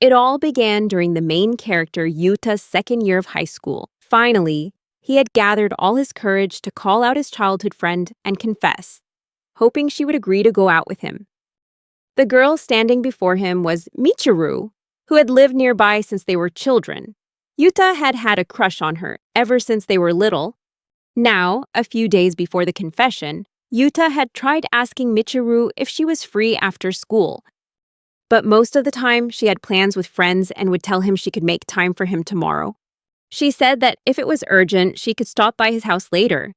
It all began during the main character Yuta's second year of high school. Finally, he had gathered all his courage to call out his childhood friend and confess, hoping she would agree to go out with him. The girl standing before him was Michiru, who had lived nearby since they were children. Yuta had had a crush on her ever since they were little. Now, a few days before the confession, Yuta had tried asking Michiru if she was free after school. But most of the time, she had plans with friends and would tell him she could make time for him tomorrow. She said that if it was urgent, she could stop by his house later.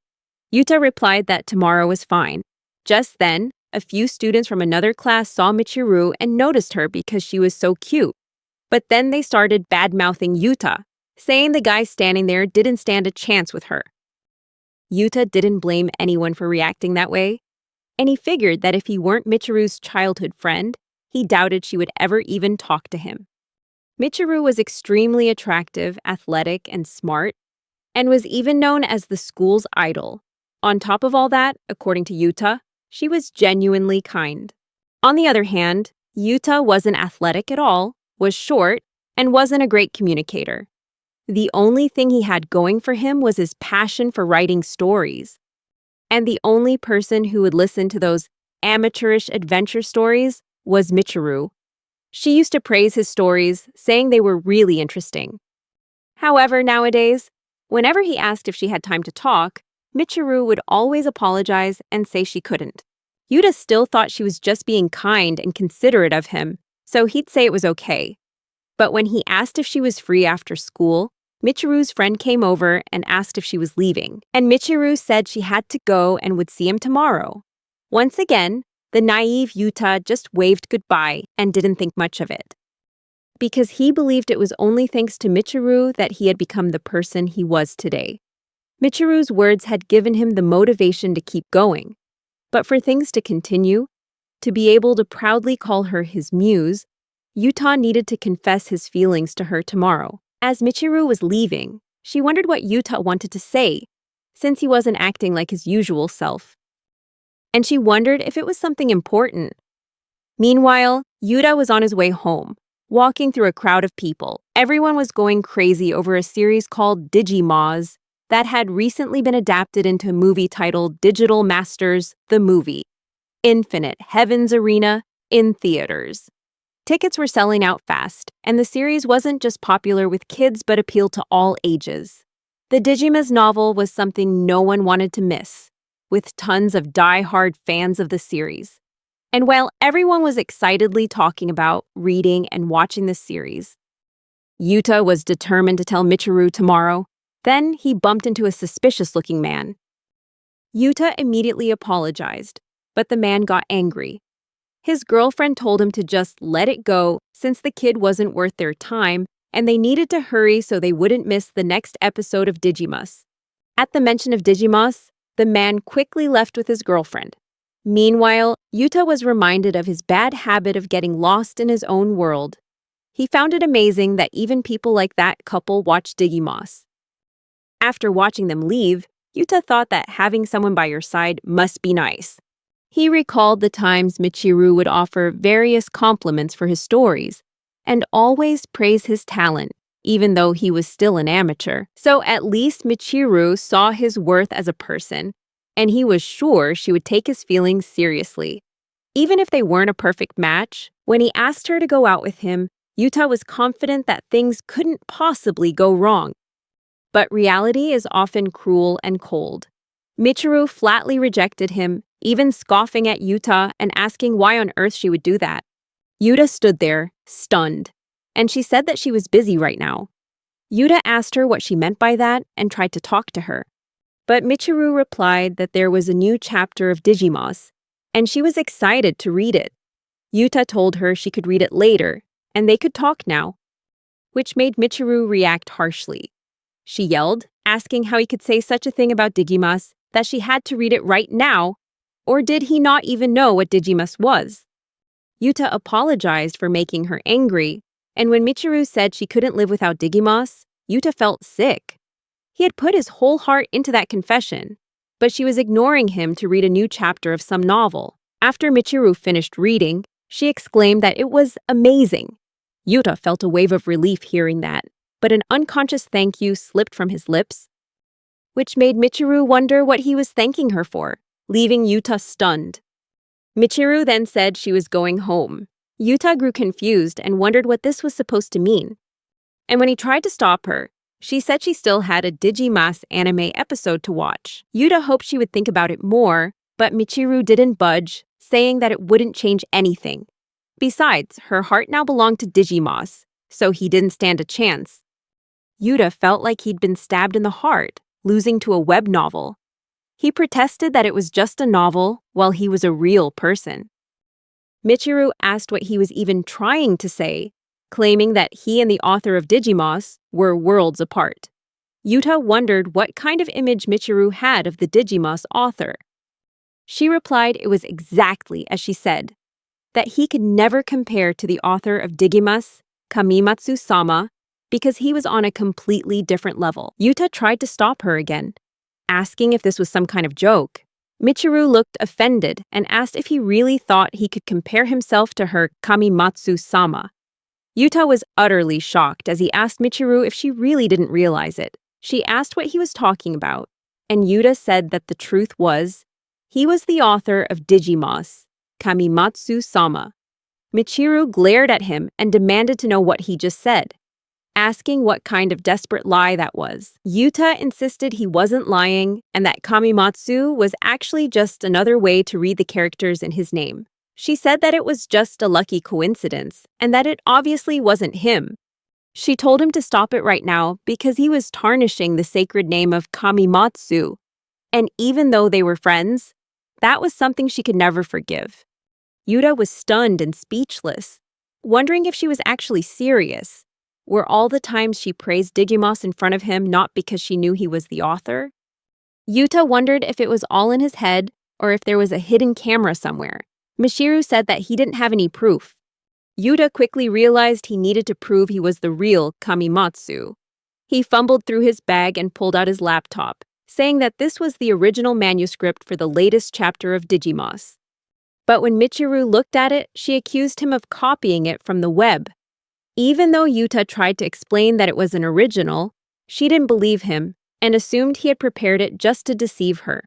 Yuta replied that tomorrow was fine. Just then, a few students from another class saw Michiru and noticed her because she was so cute. But then they started bad-mouthing Yuta, saying the guy standing there didn't stand a chance with her. Yuta didn't blame anyone for reacting that way, and he figured that if he weren't Michiru's childhood friend, he doubted she would ever even talk to him. Michiru was extremely attractive, athletic, and smart, and was even known as the school's idol. On top of all that, according to Yuta, she was genuinely kind. On the other hand, Yuta wasn't athletic at all, was short, and wasn't a great communicator. The only thing he had going for him was his passion for writing stories. And the only person who would listen to those amateurish adventure stories was Michiru. She used to praise his stories, saying they were really interesting. However, nowadays, whenever he asked if she had time to talk, Michiru would always apologize and say she couldn't. Yuta still thought she was just being kind and considerate of him, so he'd say it was okay. But when he asked if she was free after school, Michiru's friend came over and asked if she was leaving, and Michiru said she had to go and would see him tomorrow. Once again, the naive Yuta just waved goodbye and didn't think much of it. Because he believed it was only thanks to Michiru that he had become the person he was today. Michiru's words had given him the motivation to keep going. But for things to continue, to be able to proudly call her his muse, Yuta needed to confess his feelings to her tomorrow. As Michiru was leaving, she wondered what Yuta wanted to say, since he wasn't acting like his usual self. And she wondered if it was something important. Meanwhile, Yuta was on his way home, walking through a crowd of people. Everyone was going crazy over a series called Digimaz that had recently been adapted into a movie titled Digital Masters, the Movie, Infinite Heaven's Arena, in theaters. Tickets were selling out fast, and the series wasn't just popular with kids but appealed to all ages. The Digimaz novel was something no one wanted to miss, with tons of die-hard fans of the series. And while everyone was excitedly talking about, reading, and watching the series, Yuta was determined to tell Michiru tomorrow. Then he bumped into a suspicious-looking man. Yuta immediately apologized, but the man got angry. His girlfriend told him to just let it go since the kid wasn't worth their time and they needed to hurry so they wouldn't miss the next episode of Digimaz. At the mention of Digimaz, the man quickly left with his girlfriend. Meanwhile, Yuta was reminded of his bad habit of getting lost in his own world. He found it amazing that even people like that couple watch Digimaz. After watching them leave, Yuta thought that having someone by your side must be nice. He recalled the times Michiru would offer various compliments for his stories and always praise his talent, even though he was still an amateur. So at least Michiru saw his worth as a person, and he was sure she would take his feelings seriously. Even if they weren't a perfect match, when he asked her to go out with him, Yuta was confident that things couldn't possibly go wrong. But reality is often cruel and cold. Michiru flatly rejected him, even scoffing at Yuta and asking why on earth she would do that. Yuta stood there, stunned, and she said that she was busy right now. Yuta asked her what she meant by that and tried to talk to her. But Michiru replied that there was a new chapter of Digimaz, and she was excited to read it. Yuta told her she could read it later, and they could talk now, which made Michiru react harshly. She yelled, asking how he could say such a thing about Digimaz, that she had to read it right now, or did he not even know what Digimaz was? Yuta apologized for making her angry, and when Michiru said she couldn't live without Digimaz, Yuta felt sick. He had put his whole heart into that confession, but she was ignoring him to read a new chapter of some novel. After Michiru finished reading, she exclaimed that it was amazing. Yuta felt a wave of relief hearing that, but an unconscious thank you slipped from his lips, which made Michiru wonder what he was thanking her for, leaving Yuta stunned. Michiru then said she was going home. Yuta grew confused and wondered what this was supposed to mean. And when he tried to stop her, she said she still had a Digimas anime episode to watch. Yuta hoped she would think about it more, but Michiru didn't budge, saying that it wouldn't change anything. Besides, her heart now belonged to Digimas, so he didn't stand a chance. Yuta felt like he'd been stabbed in the heart, losing to a web novel. He protested that it was just a novel while he was a real person. Michiru asked what he was even trying to say, claiming that he and the author of Digimas were worlds apart. Yuta wondered what kind of image Michiru had of the Digimas author. She replied it was exactly as she said, that he could never compare to the author of Digimas, Kamimatsu-sama, because he was on a completely different level. Yuta tried to stop her again, asking if this was some kind of joke. Michiru looked offended and asked if he really thought he could compare himself to her Kamimatsu-sama. Yuta was utterly shocked as he asked Michiru if she really didn't realize it. She asked what he was talking about, and Yuta said that the truth was, he was the author of Digimas, Kamimatsu-sama. Michiru glared at him and demanded to know what he just said, asking what kind of desperate lie that was. Yuta insisted he wasn't lying and that Kamimatsu was actually just another way to read the characters in his name. She said that it was just a lucky coincidence and that it obviously wasn't him. She told him to stop it right now because he was tarnishing the sacred name of Kamimatsu, and even though they were friends, that was something she could never forgive. Yuta was stunned and speechless, wondering if she was actually serious. Were all the times she praised Digimas in front of him not because she knew he was the author? Yuta wondered if it was all in his head or if there was a hidden camera somewhere. Michiru said that he didn't have any proof. Yuta quickly realized he needed to prove he was the real Kamimatsu. He fumbled through his bag and pulled out his laptop, saying that this was the original manuscript for the latest chapter of Digimas. But when Michiru looked at it, she accused him of copying it from the web. Even though Yuta tried to explain that it was an original, she didn't believe him and assumed he had prepared it just to deceive her.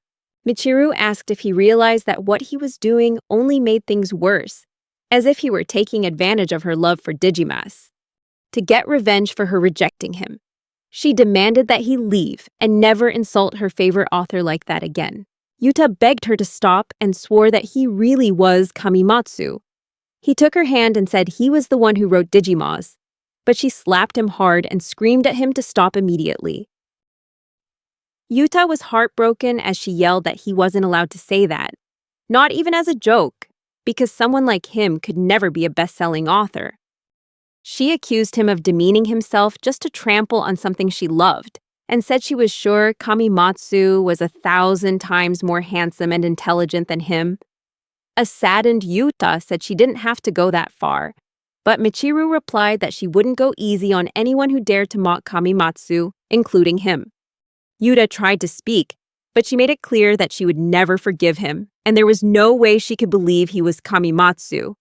Michiru asked if he realized that what he was doing only made things worse, as if he were taking advantage of her love for Digimas. To get revenge for her rejecting him, she demanded that he leave and never insult her favorite author like that again. Yuta begged her to stop and swore that he really was Kamimatsu. He took her hand and said he was the one who wrote Digimas, but she slapped him hard and screamed at him to stop immediately. Yuta was heartbroken as she yelled that he wasn't allowed to say that, not even as a joke, because someone like him could never be a best-selling author. She accused him of demeaning himself just to trample on something she loved, and said she was sure Kamimatsu was 1,000 times more handsome and intelligent than him. A saddened Yuta said she didn't have to go that far, but Michiru replied that she wouldn't go easy on anyone who dared to mock Kamimatsu, including him. Yuta tried to speak, but she made it clear that she would never forgive him, and there was no way she could believe he was Kamimatsu.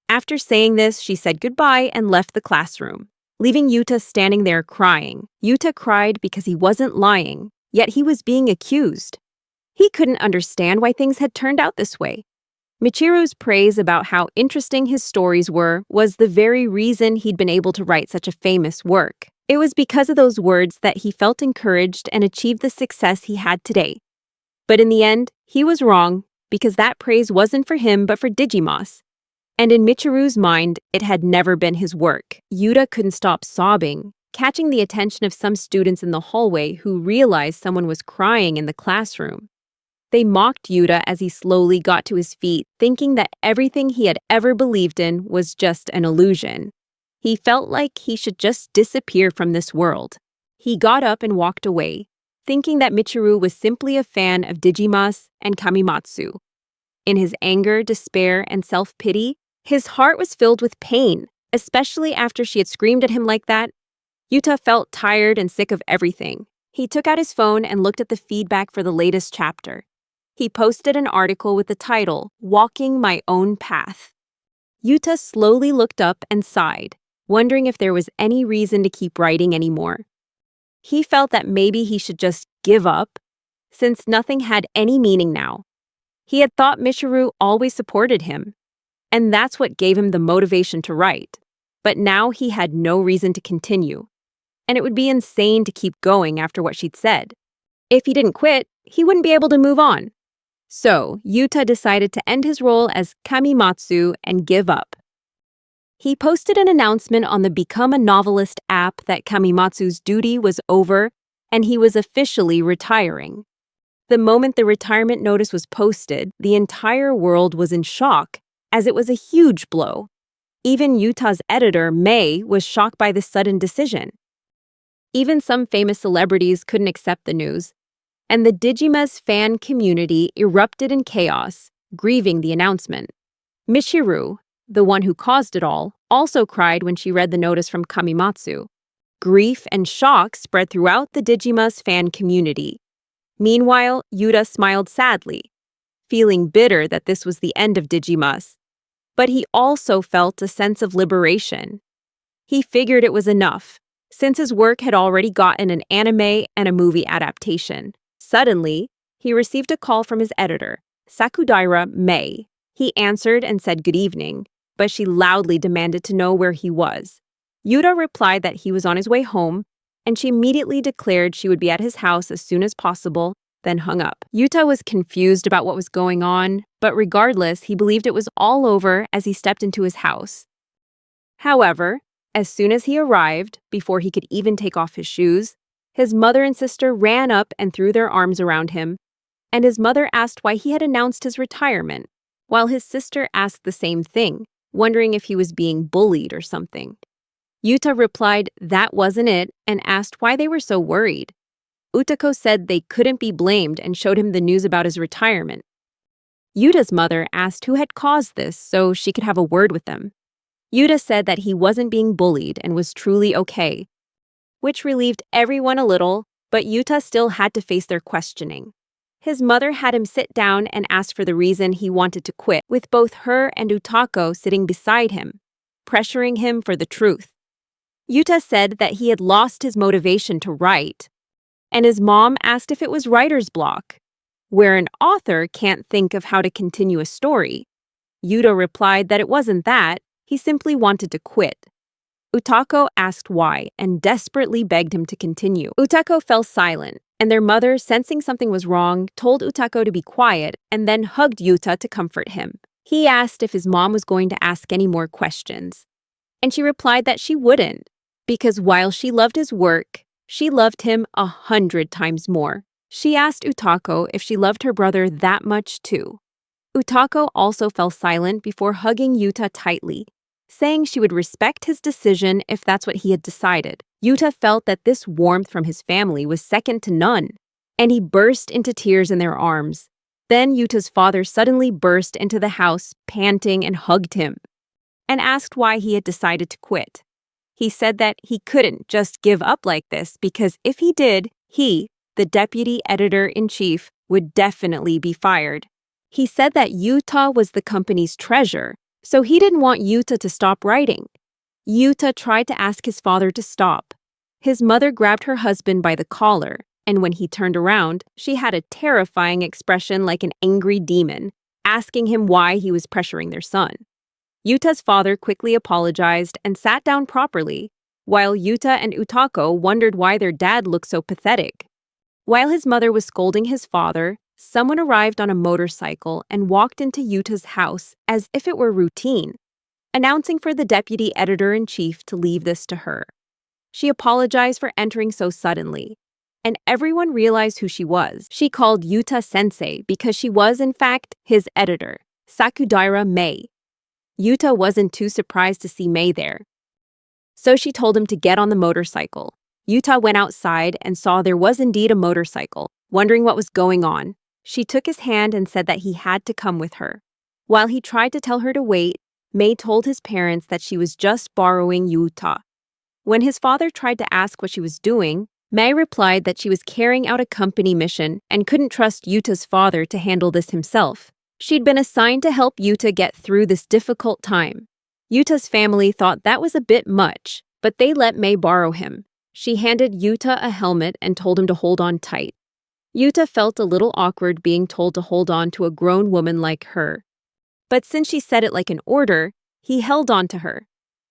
After saying this, she said goodbye and left the classroom, leaving Yuta standing there crying. Yuta cried because he wasn't lying, yet he was being accused. He couldn't understand why things had turned out this way. Michiru's praise about how interesting his stories were was the very reason he'd been able to write such a famous work. It was because of those words that he felt encouraged and achieved the success he had today. But in the end, he was wrong, because that praise wasn't for him but for Digimas. And in Michiru's mind, it had never been his work. Yuta couldn't stop sobbing, catching the attention of some students in the hallway who realized someone was crying in the classroom. They mocked Yuta as he slowly got to his feet, thinking that everything he had ever believed in was just an illusion. He felt like he should just disappear from this world. He got up and walked away, thinking that Michiru was simply a fan of Digimas and Kamimatsu. In his anger, despair, and self-pity, his heart was filled with pain, especially after she had screamed at him like that. Yuta felt tired and sick of everything. He took out his phone and looked at the feedback for the latest chapter. He posted an article with the title, "Walking My Own Path." Yuta slowly looked up and sighed. wondering if there was any reason to keep writing anymore. He felt that maybe he should just give up, since nothing had any meaning now. He had thought Michiru always supported him, and that's what gave him the motivation to write. But now he had no reason to continue, and it would be insane to keep going after what she'd said. If he didn't quit, he wouldn't be able to move on. So, Yuta decided to end his role as Kamimatsu and give up. He posted an announcement on the Become a Novelist app that Kamimatsu's duty was over and he was officially retiring. The moment the retirement notice was posted, the entire world was in shock, as it was a huge blow. Even Yuta's editor, Mei, was shocked by this sudden decision. Even some famous celebrities couldn't accept the news, and the Digima's fan community erupted in chaos, grieving the announcement. Michiru, the one who caused it all, also cried when she read the notice from Kamimatsu. Grief and shock spread throughout the Digima's fan community. Meanwhile, Yuta smiled sadly, feeling bitter that this was the end of Digimas. But he also felt a sense of liberation. He figured it was enough, since his work had already gotten an anime and a movie adaptation. Suddenly, he received a call from his editor, Sakudira Mei. He answered and said good evening, but she loudly demanded to know where he was. Yuta replied that he was on his way home, and she immediately declared she would be at his house as soon as possible, then hung up. Yuta was confused about what was going on, but regardless, he believed it was all over as he stepped into his house. However, as soon as he arrived, before he could even take off his shoes, his mother and sister ran up and threw their arms around him, and his mother asked why he had announced his retirement, while his sister asked the same thing, wondering if he was being bullied or something. Yuta replied that wasn't it and asked why they were so worried. Utako said they couldn't be blamed and showed him the news about his retirement. Yuta's mother asked who had caused this so she could have a word with them. Yuta said that he wasn't being bullied and was truly okay, which relieved everyone a little, but Yuta still had to face their questioning. His mother had him sit down and asked for the reason he wanted to quit, with both her and Utako sitting beside him, pressuring him for the truth. Yuta said that he had lost his motivation to write, and his mom asked if it was writer's block, where an author can't think of how to continue a story. Yuta replied that it wasn't that, he simply wanted to quit. Utako asked why and desperately begged him to continue. Utako fell silent, and their mother, sensing something was wrong, told Utako to be quiet and then hugged Yuta to comfort him. He asked if his mom was going to ask any more questions, and she replied that she wouldn't, because while she loved his work, she loved him 100 times more. She asked Utako if she loved her brother that much too. Utako also fell silent before hugging Yuta tightly, saying she would respect his decision if that's what he had decided. Yuta felt that this warmth from his family was second to none, and he burst into tears in their arms. Then Yuta's father suddenly burst into the house, panting, and hugged him, and asked why he had decided to quit. He said that he couldn't just give up like this because if he did, he, the deputy editor-in-chief, would definitely be fired. He said that Yuta was the company's treasure, so he didn't want Yuta to stop writing. Yuta tried to ask his father to stop. His mother grabbed her husband by the collar, and when he turned around, she had a terrifying expression like an angry demon, asking him why he was pressuring their son. Yuta's father quickly apologized and sat down properly, while Yuta and Utako wondered why their dad looked so pathetic. While his mother was scolding his father, someone arrived on a motorcycle and walked into Yuta's house as if it were routine, announcing for the deputy editor-in-chief to leave this to her. She apologized for entering so suddenly, and everyone realized who she was. She called Yuta sensei because she was, in fact, his editor, Sakudira Mei. Yuta wasn't too surprised to see Mei there, so she told him to get on the motorcycle. Yuta went outside and saw there was indeed a motorcycle. Wondering what was going on, she took his hand and said that he had to come with her. While he tried to tell her to wait, Mei told his parents that she was just borrowing Yuta. When his father tried to ask what she was doing, Mei replied that she was carrying out a company mission and couldn't trust Yuta's father to handle this himself. She'd been assigned to help Yuta get through this difficult time. Yuta's family thought that was a bit much, but they let Mei borrow him. She handed Yuta a helmet and told him to hold on tight. Yuta felt a little awkward being told to hold on to a grown woman like her. But since she said it like an order, he held on to her.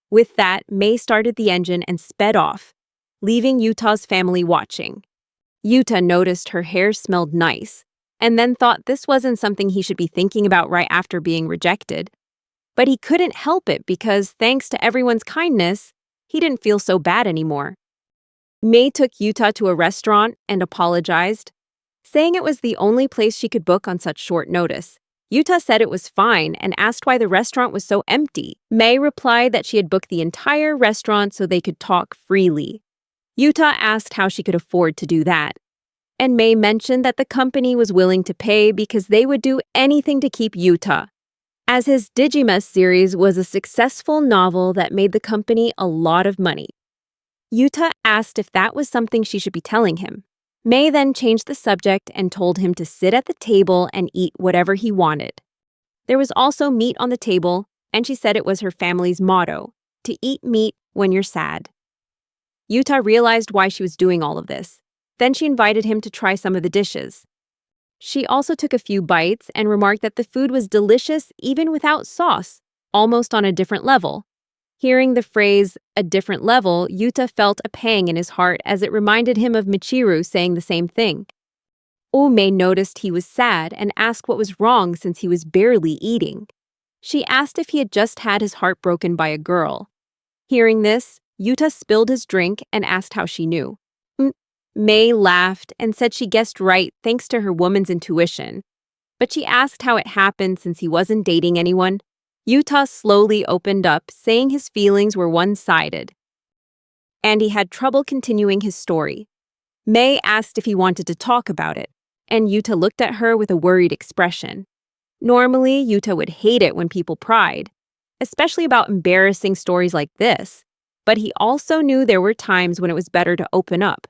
With that, Mei started the engine and sped off, leaving Yuta's family watching. Yuta noticed her hair smelled nice, and then thought this wasn't something he should be thinking about right after being rejected. But he couldn't help it because, thanks to everyone's kindness, he didn't feel so bad anymore. Mei took Yuta to a restaurant and apologized, saying it was the only place she could book on such short notice. Yuta said it was fine and asked why the restaurant was so empty. Mei replied that she had booked the entire restaurant so they could talk freely. Yuta asked how she could afford to do that, and Mei mentioned that the company was willing to pay because they would do anything to keep Yuta, as his Digimus series was a successful novel that made the company a lot of money. Yuta asked if that was something she should be telling him. Mei then changed the subject and told him to sit at the table and eat whatever he wanted. There was also meat on the table, and she said it was her family's motto, to eat meat when you're sad. Yuta realized why she was doing all of this. Then she invited him to try some of the dishes. She also took a few bites and remarked that the food was delicious even without sauce, almost on a different level. Hearing the phrase, a different level, Yuta felt a pang in his heart as it reminded him of Michiru saying the same thing. Mei noticed he was sad and asked what was wrong since he was barely eating. She asked if he had just had his heart broken by a girl. Hearing this, Yuta spilled his drink and asked how she knew. Mei laughed and said she guessed right thanks to her woman's intuition. But she asked how it happened since he wasn't dating anyone. Yuta slowly opened up, saying his feelings were one-sided, and he had trouble continuing his story. Mei asked if he wanted to talk about it, and Yuta looked at her with a worried expression. Normally, Yuta would hate it when people pried, especially about embarrassing stories like this, but he also knew there were times when it was better to open up.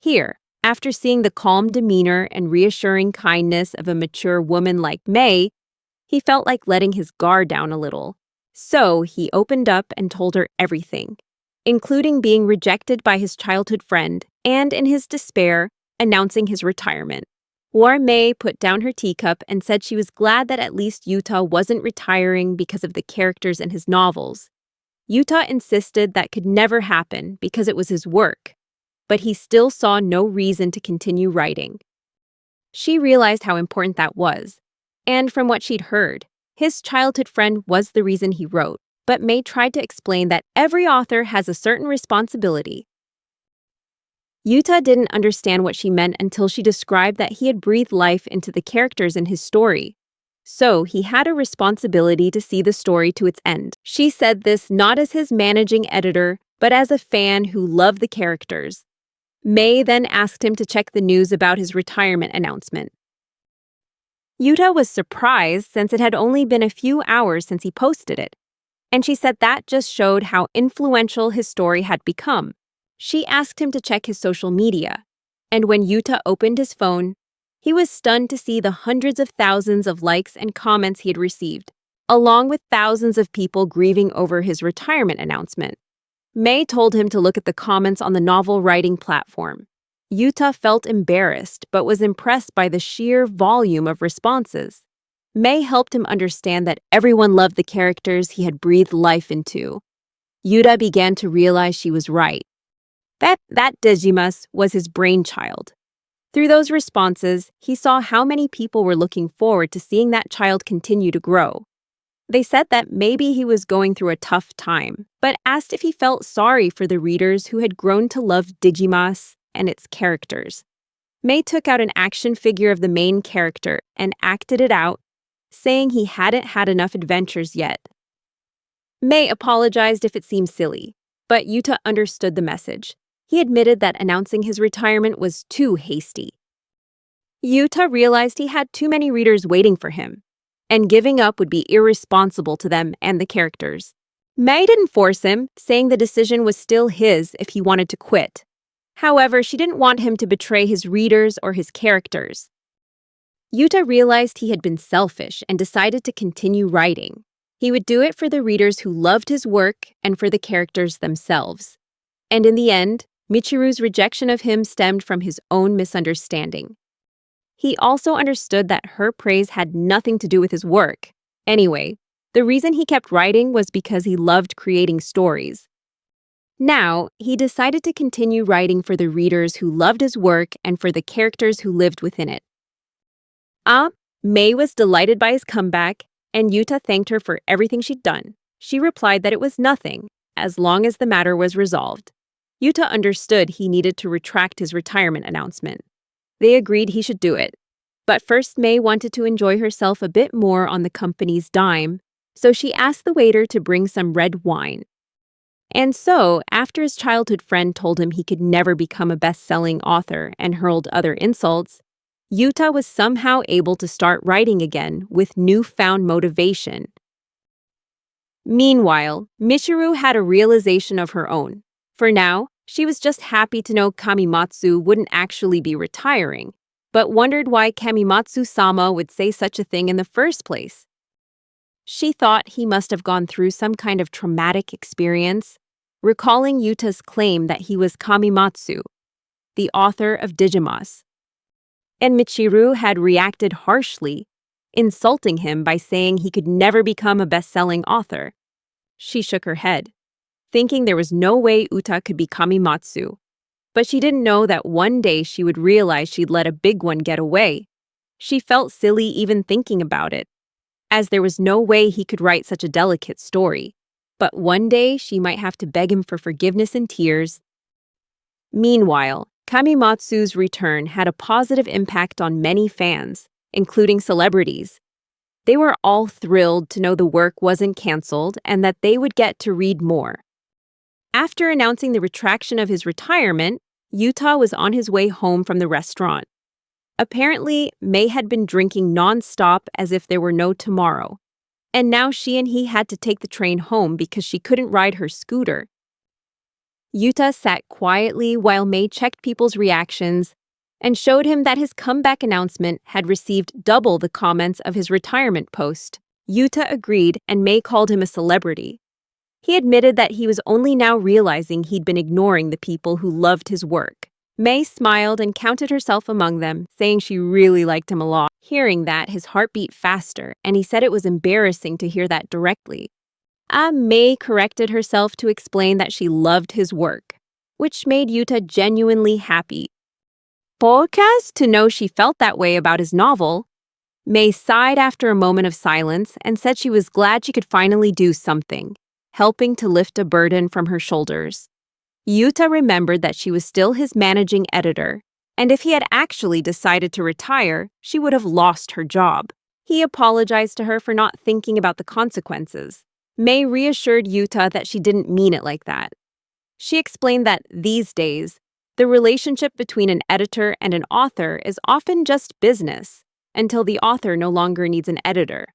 Here, after seeing the calm demeanor and reassuring kindness of a mature woman like Mei, he felt like letting his guard down a little. So he opened up and told her everything, including being rejected by his childhood friend and, in his despair, announcing his retirement. Mei put down her teacup and said she was glad that at least Yuta wasn't retiring because of the characters in his novels. Yuta insisted that could never happen because it was his work, but he still saw no reason to continue writing. She realized how important that was. And from what she'd heard, his childhood friend was the reason he wrote, but Mei tried to explain that every author has a certain responsibility. Yuta didn't understand what she meant until she described that he had breathed life into the characters in his story. So he had a responsibility to see the story to its end. She said this not as his managing editor, but as a fan who loved the characters. Mei then asked him to check the news about his retirement announcement. Yuta was surprised since it had only been a few hours since he posted it, and she said that just showed how influential his story had become. She asked him to check his social media, and when Yuta opened his phone, he was stunned to see the hundreds of thousands of likes and comments he had received, along with thousands of people grieving over his retirement announcement. Mei told him to look at the comments on the novel writing platform. Yuta felt embarrassed, but was impressed by the sheer volume of responses. Mei helped him understand that everyone loved the characters he had breathed life into. Yuta began to realize she was right. That Digimus was his brainchild. Through those responses, he saw how many people were looking forward to seeing that child continue to grow. They said that maybe he was going through a tough time, but asked if he felt sorry for the readers who had grown to love Digimas and its characters. Mei took out an action figure of the main character and acted it out, saying he hadn't had enough adventures yet. Mei apologized if it seemed silly, but Yuta understood the message. He admitted that announcing his retirement was too hasty. Yuta realized he had too many readers waiting for him, and giving up would be irresponsible to them and the characters. Mei didn't force him, saying the decision was still his if he wanted to quit. However, she didn't want him to betray his readers or his characters. Yuta realized he had been selfish and decided to continue writing. He would do it for the readers who loved his work and for the characters themselves. And in the end, Michiru's rejection of him stemmed from his own misunderstanding. He also understood that her praise had nothing to do with his work. Anyway, the reason he kept writing was because he loved creating stories. Now, he decided to continue writing for the readers who loved his work and for the characters who lived within it. Mei was delighted by his comeback, and Yuta thanked her for everything she'd done. She replied that it was nothing, as long as the matter was resolved. Yuta understood he needed to retract his retirement announcement. They agreed he should do it. But first, Mei wanted to enjoy herself a bit more on the company's dime, so she asked the waiter to bring some red wine. And so, after his childhood friend told him he could never become a best-selling author and hurled other insults, Yuta was somehow able to start writing again with newfound motivation. Meanwhile, Michiru had a realization of her own. For now, she was just happy to know Kamimatsu wouldn't actually be retiring, but wondered why Kamimatsu-sama would say such a thing in the first place. She thought he must have gone through some kind of traumatic experience, recalling Yuta's claim that he was Kamimatsu, the author of Digimas. And Michiru had reacted harshly, insulting him by saying he could never become a best-selling author. She shook her head, thinking there was no way Uta could be Kamimatsu. But she didn't know that one day she would realize she'd let a big one get away. She felt silly even thinking about it, as there was no way he could write such a delicate story. But one day she might have to beg him for forgiveness in tears. Meanwhile, Kamimatsu's return had a positive impact on many fans, including celebrities. They were all thrilled to know the work wasn't canceled and that they would get to read more. After announcing the retraction of his retirement, Yuta was on his way home from the restaurant. Apparently, Mei had been drinking non-stop as if there were no tomorrow, and now she and he had to take the train home because she couldn't ride her scooter. Yuta sat quietly while Mei checked people's reactions and showed him that his comeback announcement had received double the comments of his retirement post. Yuta agreed, and Mei called him a celebrity. He admitted that he was only now realizing he'd been ignoring the people who loved his work. Mei smiled and counted herself among them, saying she really liked him a lot. Hearing that, his heart beat faster, and he said it was embarrassing to hear that directly. Mei corrected herself to explain that she loved his work, which made Yuta genuinely happy. Podcast to know she felt that way about his novel. Mei sighed after a moment of silence and said she was glad she could finally do something, helping to lift a burden from her shoulders. Yuta remembered that she was still his managing editor, and if he had actually decided to retire, she would have lost her job. He apologized to her for not thinking about the consequences. Mei reassured Yuta that she didn't mean it like that. She explained that these days, the relationship between an editor and an author is often just business, until the author no longer needs an editor.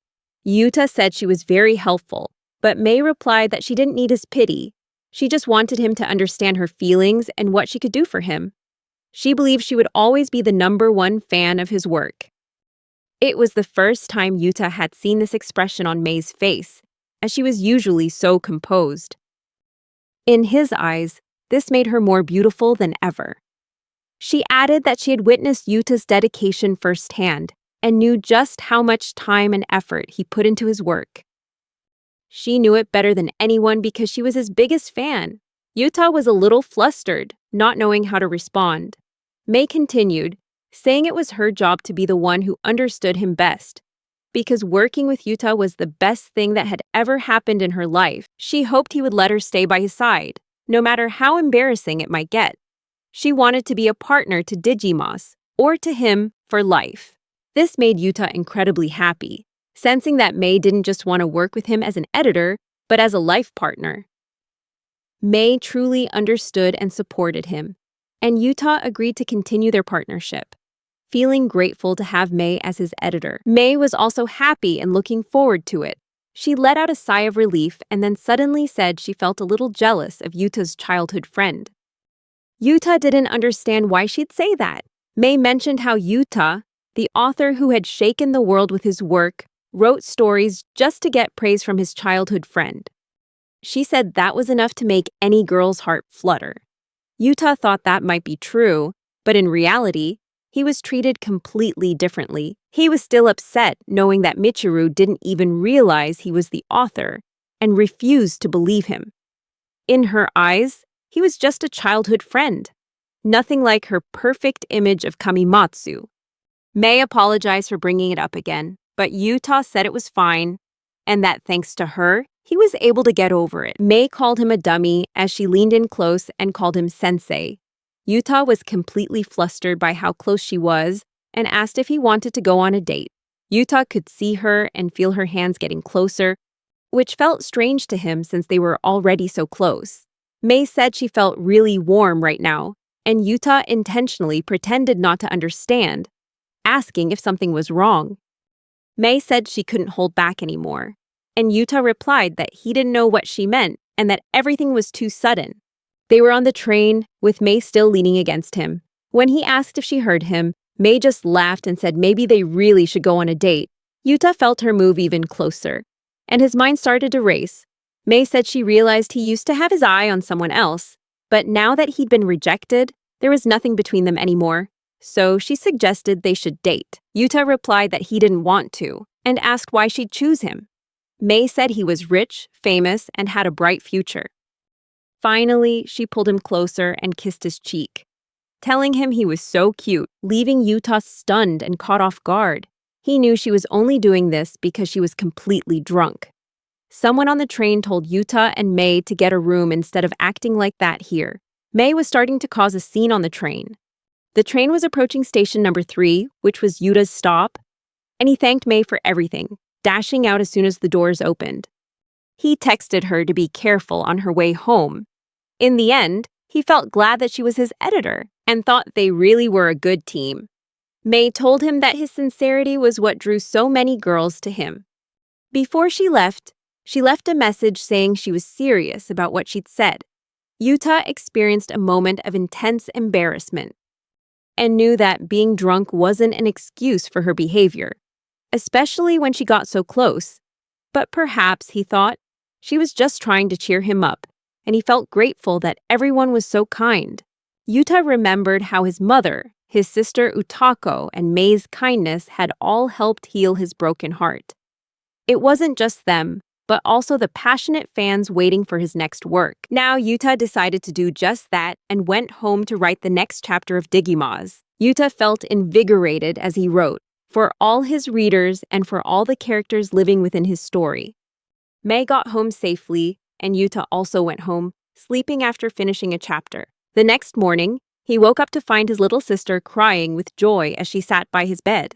Yuta said she was very helpful, but Mei replied that she didn't need his pity. She just wanted him to understand her feelings and what she could do for him. She believed she would always be the #1 fan of his work. It was the first time Yuta had seen this expression on Mei's face, as she was usually so composed. In his eyes, this made her more beautiful than ever. She added that she had witnessed Yuta's dedication firsthand and knew just how much time and effort he put into his work. She knew it better than anyone because she was his biggest fan. Yuta was a little flustered, not knowing how to respond. Mei continued, saying it was her job to be the one who understood him best. Because working with Yuta was the best thing that had ever happened in her life, she hoped he would let her stay by his side, no matter how embarrassing it might get. She wanted to be a partner to Digimas, or to him for life. This made Yuta incredibly happy, sensing that Mei didn't just want to work with him as an editor, but as a life partner. Mei truly understood and supported him, and Yuta agreed to continue their partnership, feeling grateful to have Mei as his editor. Mei was also happy and looking forward to it. She let out a sigh of relief and then suddenly said she felt a little jealous of Yuta's childhood friend. Yuta didn't understand why she'd say that. Mei mentioned how Yuta, the author who had shaken the world with his work, wrote stories just to get praise from his childhood friend. She said that was enough to make any girl's heart flutter. Yuta thought that might be true, but in reality, he was treated completely differently. He was still upset knowing that Michiru didn't even realize he was the author and refused to believe him. In her eyes, he was just a childhood friend, nothing like her perfect image of Kamimatsu. Mei apologized for bringing it up again, but Yuta said it was fine, and that thanks to her, he was able to get over it. Mei called him a dummy as she leaned in close and called him sensei. Yuta was completely flustered by how close she was and asked if he wanted to go on a date. Yuta could see her and feel her hands getting closer, which felt strange to him since they were already so close. Mei said she felt really warm right now, and Yuta intentionally pretended not to understand, asking if something was wrong. Mei said she couldn't hold back anymore, and Yuta replied that he didn't know what she meant and that everything was too sudden. They were on the train, with Mei still leaning against him. When he asked if she heard him, Mei just laughed and said maybe they really should go on a date. Yuta felt her move even closer, and his mind started to race. Mei said she realized he used to have his eye on someone else, but now that he'd been rejected, there was nothing between them anymore. So she suggested they should date. Yuta replied that he didn't want to, and asked why she'd choose him. Mei said he was rich, famous, and had a bright future. Finally, she pulled him closer and kissed his cheek, telling him he was so cute, leaving Yuta stunned and caught off guard. He knew she was only doing this because she was completely drunk. Someone on the train told Yuta and Mei to get a room instead of acting like that here. Mei was starting to cause a scene on the train. The train was approaching station number 3, which was Yuta's stop, and he thanked Mei for everything, dashing out as soon as the doors opened. He texted her to be careful on her way home. In the end, he felt glad that she was his editor and thought they really were a good team. Mei told him that his sincerity was what drew so many girls to him. Before she left a message saying she was serious about what she'd said. Yuta experienced a moment of intense embarrassment and knew that being drunk wasn't an excuse for her behavior, especially when she got so close. But perhaps, he thought, she was just trying to cheer him up, and he felt grateful that everyone was so kind. Yuta remembered how his mother, his sister Utako, and Mei's kindness had all helped heal his broken heart. It wasn't just them, but also the passionate fans waiting for his next work. Now Yuta decided to do just that and went home to write the next chapter of Digimaz. Yuta felt invigorated as he wrote, for all his readers and for all the characters living within his story. Mei got home safely, and Yuta also went home, sleeping after finishing a chapter. The next morning, he woke up to find his little sister crying with joy as she sat by his bed.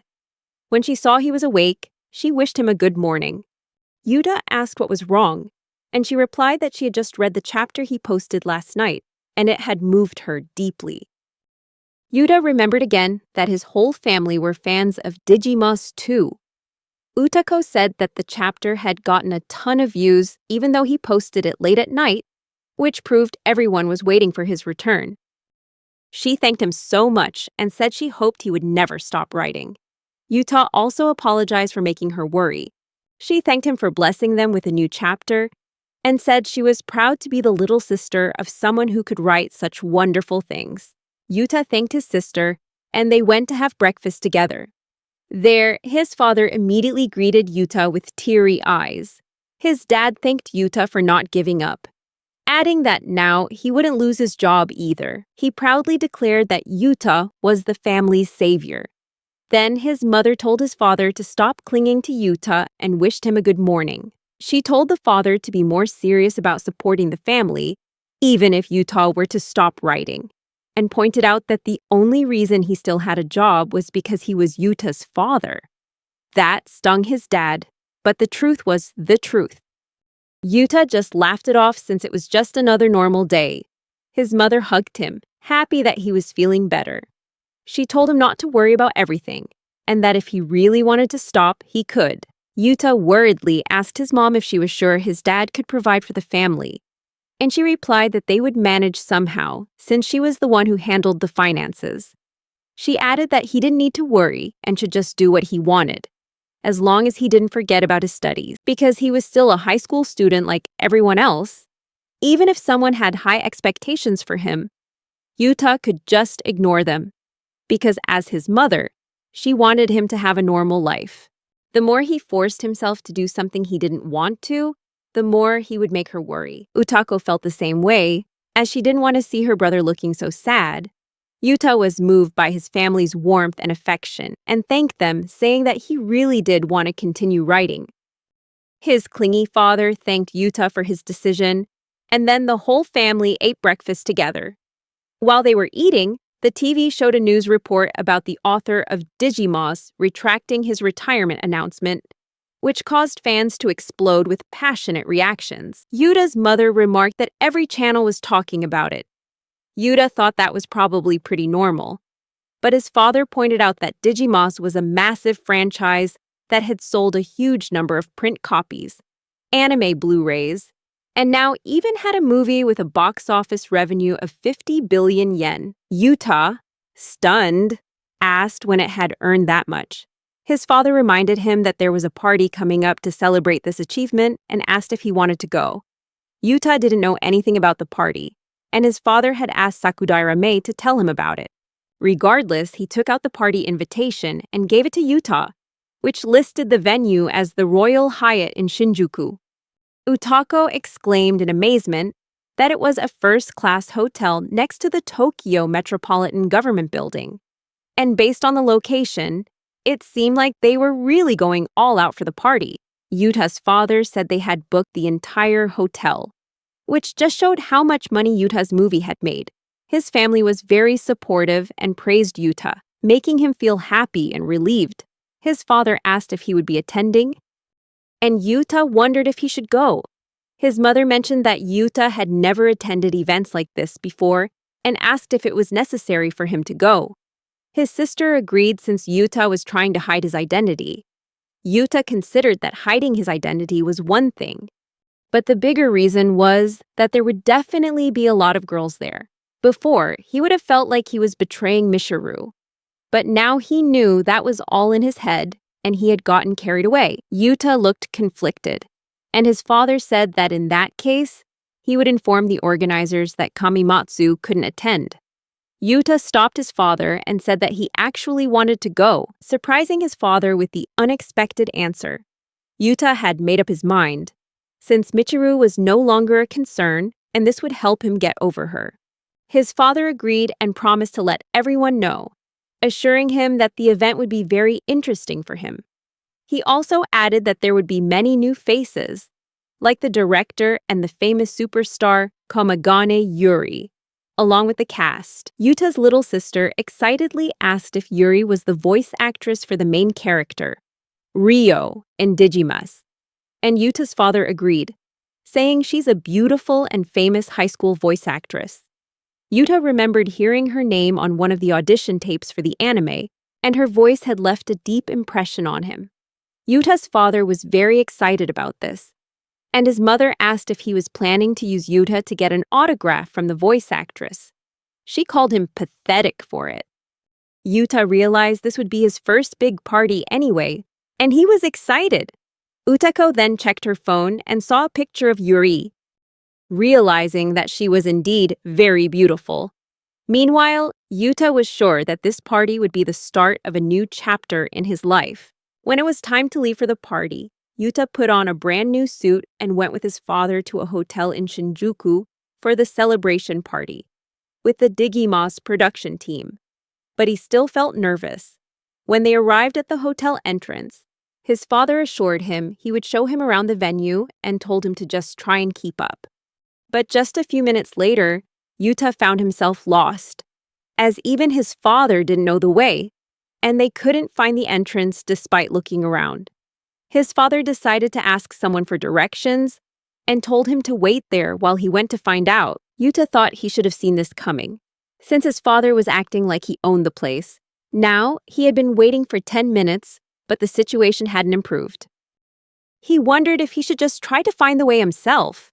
When she saw he was awake, she wished him a good morning. Yuta asked what was wrong, and she replied that she had just read the chapter he posted last night, and it had moved her deeply. Yuta remembered again that his whole family were fans of Digimaz too. Utako said that the chapter had gotten a ton of views even though he posted it late at night, which proved everyone was waiting for his return. She thanked him so much and said she hoped he would never stop writing. Yuta also apologized for making her worry. She thanked him for blessing them with a new chapter and said she was proud to be the little sister of someone who could write such wonderful things. Yuta thanked his sister, and they went to have breakfast together. There, his father immediately greeted Yuta with teary eyes. His dad thanked Yuta for not giving up, adding that now he wouldn't lose his job either. He proudly declared that Yuta was the family's savior. Then his mother told his father to stop clinging to Yuta and wished him a good morning. She told the father to be more serious about supporting the family, even if Yuta were to stop writing, and pointed out that the only reason he still had a job was because he was Yuta's father. That stung his dad, but the truth was the truth. Yuta just laughed it off since it was just another normal day. His mother hugged him, happy that he was feeling better. She told him not to worry about everything, and that if he really wanted to stop, he could. Yuta worriedly asked his mom if she was sure his dad could provide for the family, and she replied that they would manage somehow, since she was the one who handled the finances. She added that he didn't need to worry and should just do what he wanted. as long as he didn't forget about his studies. Because he was still a high school student like everyone else, even if someone had high expectations for him, Yuta could just ignore them. Because as his mother, she wanted him to have a normal life. The more he forced himself to do something he didn't want to, the more he would make her worry. Utako felt the same way, as she didn't want to see her brother looking so sad. Yuta was moved by his family's warmth and affection and thanked them, saying that he really did want to continue writing. His clingy father thanked Yuta for his decision, and then the whole family ate breakfast together. While they were eating, the TV showed a news report about the author of Digimon retracting his retirement announcement, which caused fans to explode with passionate reactions. Yuta's mother remarked that every channel was talking about it. Yuta thought that was probably pretty normal, but his father pointed out that Digimon was a massive franchise that had sold a huge number of print copies, anime Blu-rays, and now even had a movie with a box office revenue of 50 billion yen. Yuta, stunned, asked when it had earned that much. His father reminded him that there was a party coming up to celebrate this achievement and asked if he wanted to go. Yuta didn't know anything about the party, and his father had asked Sakudara Mei to tell him about it. Regardless, he took out the party invitation and gave it to Yuta, which listed the venue as the Royal Hyatt in Shinjuku. Utako exclaimed in amazement that it was a first-class hotel next to the Tokyo Metropolitan Government Building. And based on the location, it seemed like they were really going all out for the party. Yuta's father said they had booked the entire hotel, which just showed how much money Yuta's movie had made. His family was very supportive and praised Yuta, making him feel happy and relieved. His father asked if he would be attending, and Yuta wondered if he should go. His mother mentioned that Yuta had never attended events like this before and asked if it was necessary for him to go. His sister agreed since Yuta was trying to hide his identity. Yuta considered that hiding his identity was one thing, but the bigger reason was that there would definitely be a lot of girls there. Before, he would have felt like he was betraying Michiru, but now he knew that was all in his head and he had gotten carried away. Yuta looked conflicted, and his father said that in that case, he would inform the organizers that Kamimatsu couldn't attend. Yuta stopped his father and said that he actually wanted to go, surprising his father with the unexpected answer. Yuta had made up his mind, since Michiru was no longer a concern and this would help him get over her. His father agreed and promised to let everyone know, assuring him that the event would be very interesting for him. He also added that there would be many new faces, like the director and the famous superstar Komagane Yuri. Along with the cast, Yuta's little sister excitedly asked if Yuri was the voice actress for the main character, Ryo, in Digimon, and Yuta's father agreed, saying she's a beautiful and famous high school voice actress. Yuta remembered hearing her name on one of the audition tapes for the anime, and her voice had left a deep impression on him. Yuta's father was very excited about this, and his mother asked if he was planning to use Yuta to get an autograph from the voice actress. She called him pathetic for it. Yuta realized this would be his first big party anyway, and he was excited. Utako then checked her phone and saw a picture of Yuri, realizing that she was indeed very beautiful. Meanwhile, Yuta was sure that this party would be the start of a new chapter in his life. When it was time to leave for the party, Yuta put on a brand new suit and went with his father to a hotel in Shinjuku for the celebration party with the Digimon production team. But he still felt nervous. When they arrived at the hotel entrance, his father assured him he would show him around the venue and told him to just try and keep up. But just a few minutes later, Yuta found himself lost, as even his father didn't know the way, and they couldn't find the entrance despite looking around. His father decided to ask someone for directions and told him to wait there while he went to find out. Yuta thought he should have seen this coming, since his father was acting like he owned the place. Now, he had been waiting for 10 minutes, but the situation hadn't improved. He wondered if he should just try to find the way himself.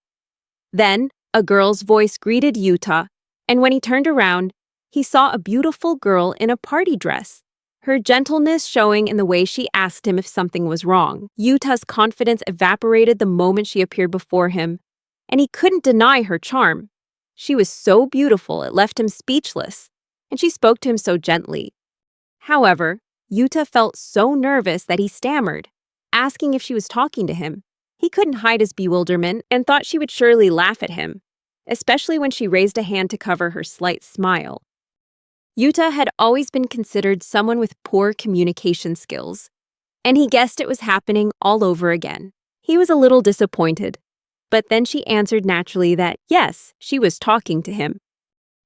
Then, a girl's voice greeted Yuta, and when he turned around, he saw a beautiful girl in a party dress. her gentleness showing in the way she asked him if something was wrong. Yuta's confidence evaporated the moment she appeared before him, and he couldn't deny her charm. She was so beautiful it left him speechless, and she spoke to him so gently. However, Yuta felt so nervous that he stammered, asking if she was talking to him. He couldn't hide his bewilderment and thought she would surely laugh at him, especially when she raised a hand to cover her slight smile. Yuta had always been considered someone with poor communication skills, and he guessed it was happening all over again. He was a little disappointed, but then she answered naturally that yes, she was talking to him.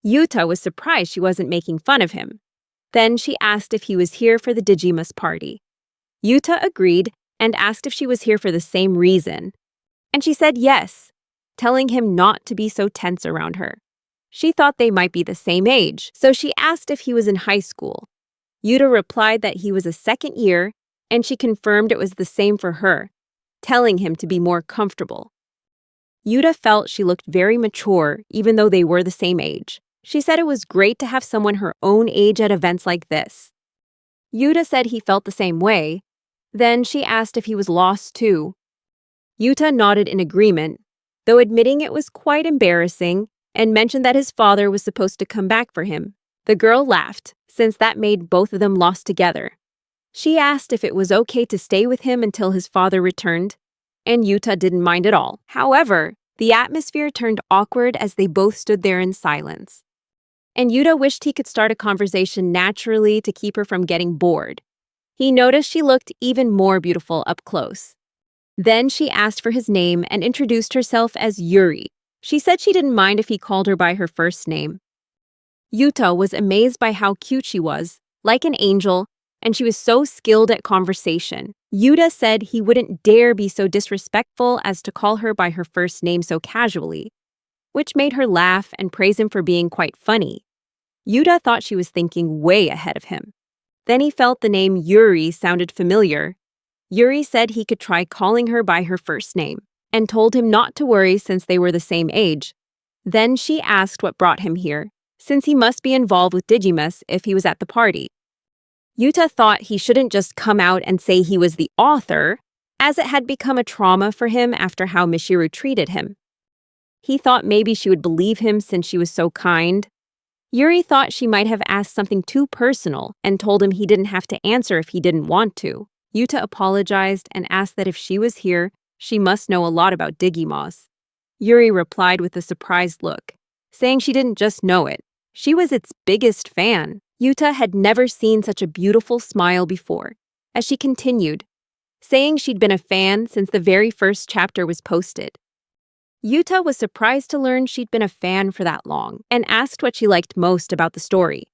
Yuta was surprised she wasn't making fun of him. Then she asked if he was here for the Digimus party. Yuta agreed and asked if she was here for the same reason, and she said yes, telling him not to be so tense around her. She thought they might be the same age, so she asked if he was in high school. Yuta replied that he was a second year, and she confirmed it was the same for her, telling him to be more comfortable. Yuta felt she looked very mature even though they were the same age. She said it was great to have someone her own age at events like this. Yuta said he felt the same way. Then she asked if he was lost too. Yuta nodded in agreement, though admitting it was quite embarrassing, and mentioned that his father was supposed to come back for him. The girl laughed, since that made both of them lost together. She asked if it was okay to stay with him until his father returned, and Yuta didn't mind at all. However, the atmosphere turned awkward as they both stood there in silence. And Yuta wished he could start a conversation naturally to keep her from getting bored. He noticed she looked even more beautiful up close. Then she asked for his name and introduced herself as Yuri. She said she didn't mind if he called her by her first name. Yuta was amazed by how cute she was, like an angel, and she was so skilled at conversation. Yuta said he wouldn't dare be so disrespectful as to call her by her first name so casually, which made her laugh and praise him for being quite funny. Yuta thought she was thinking way ahead of him. Then he felt the name Yuri sounded familiar. Yuri said he could try calling her by her first name, and told him not to worry since they were the same age. Then she asked what brought him here, since he must be involved with Digimus if he was at the party. Yuta thought he shouldn't just come out and say he was the author, as it had become a trauma for him after how Michiru treated him. He thought maybe she would believe him since she was so kind. Yuri thought she might have asked something too personal and told him he didn't have to answer if he didn't want to. Yuta apologized and asked that if she was here, she must know a lot about Digimon. Yuri replied with a surprised look, saying she didn't just know it, she was its biggest fan. Yuta had never seen such a beautiful smile before, as she continued, saying she'd been a fan since the very first chapter was posted. Yuta was surprised to learn she'd been a fan for that long, and asked what she liked most about the story.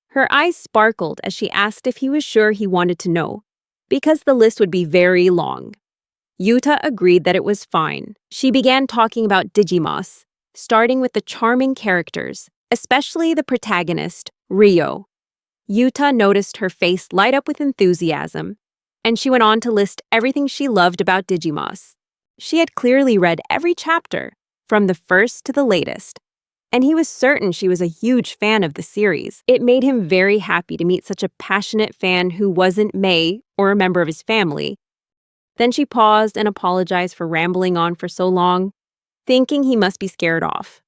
Her eyes sparkled as she asked if he was sure he wanted to know, because the list would be very long. Yuta agreed that it was fine. She began talking about Digimon, starting with the charming characters, especially the protagonist, Ryo. Yuta noticed her face light up with enthusiasm, and she went on to list everything she loved about Digimon. She had clearly read every chapter, from the first to the latest, and he was certain she was a huge fan of the series. It made him very happy to meet such a passionate fan who wasn't Mei or a member of his family. Then she paused and apologized for rambling on for so long, thinking he must be scared off.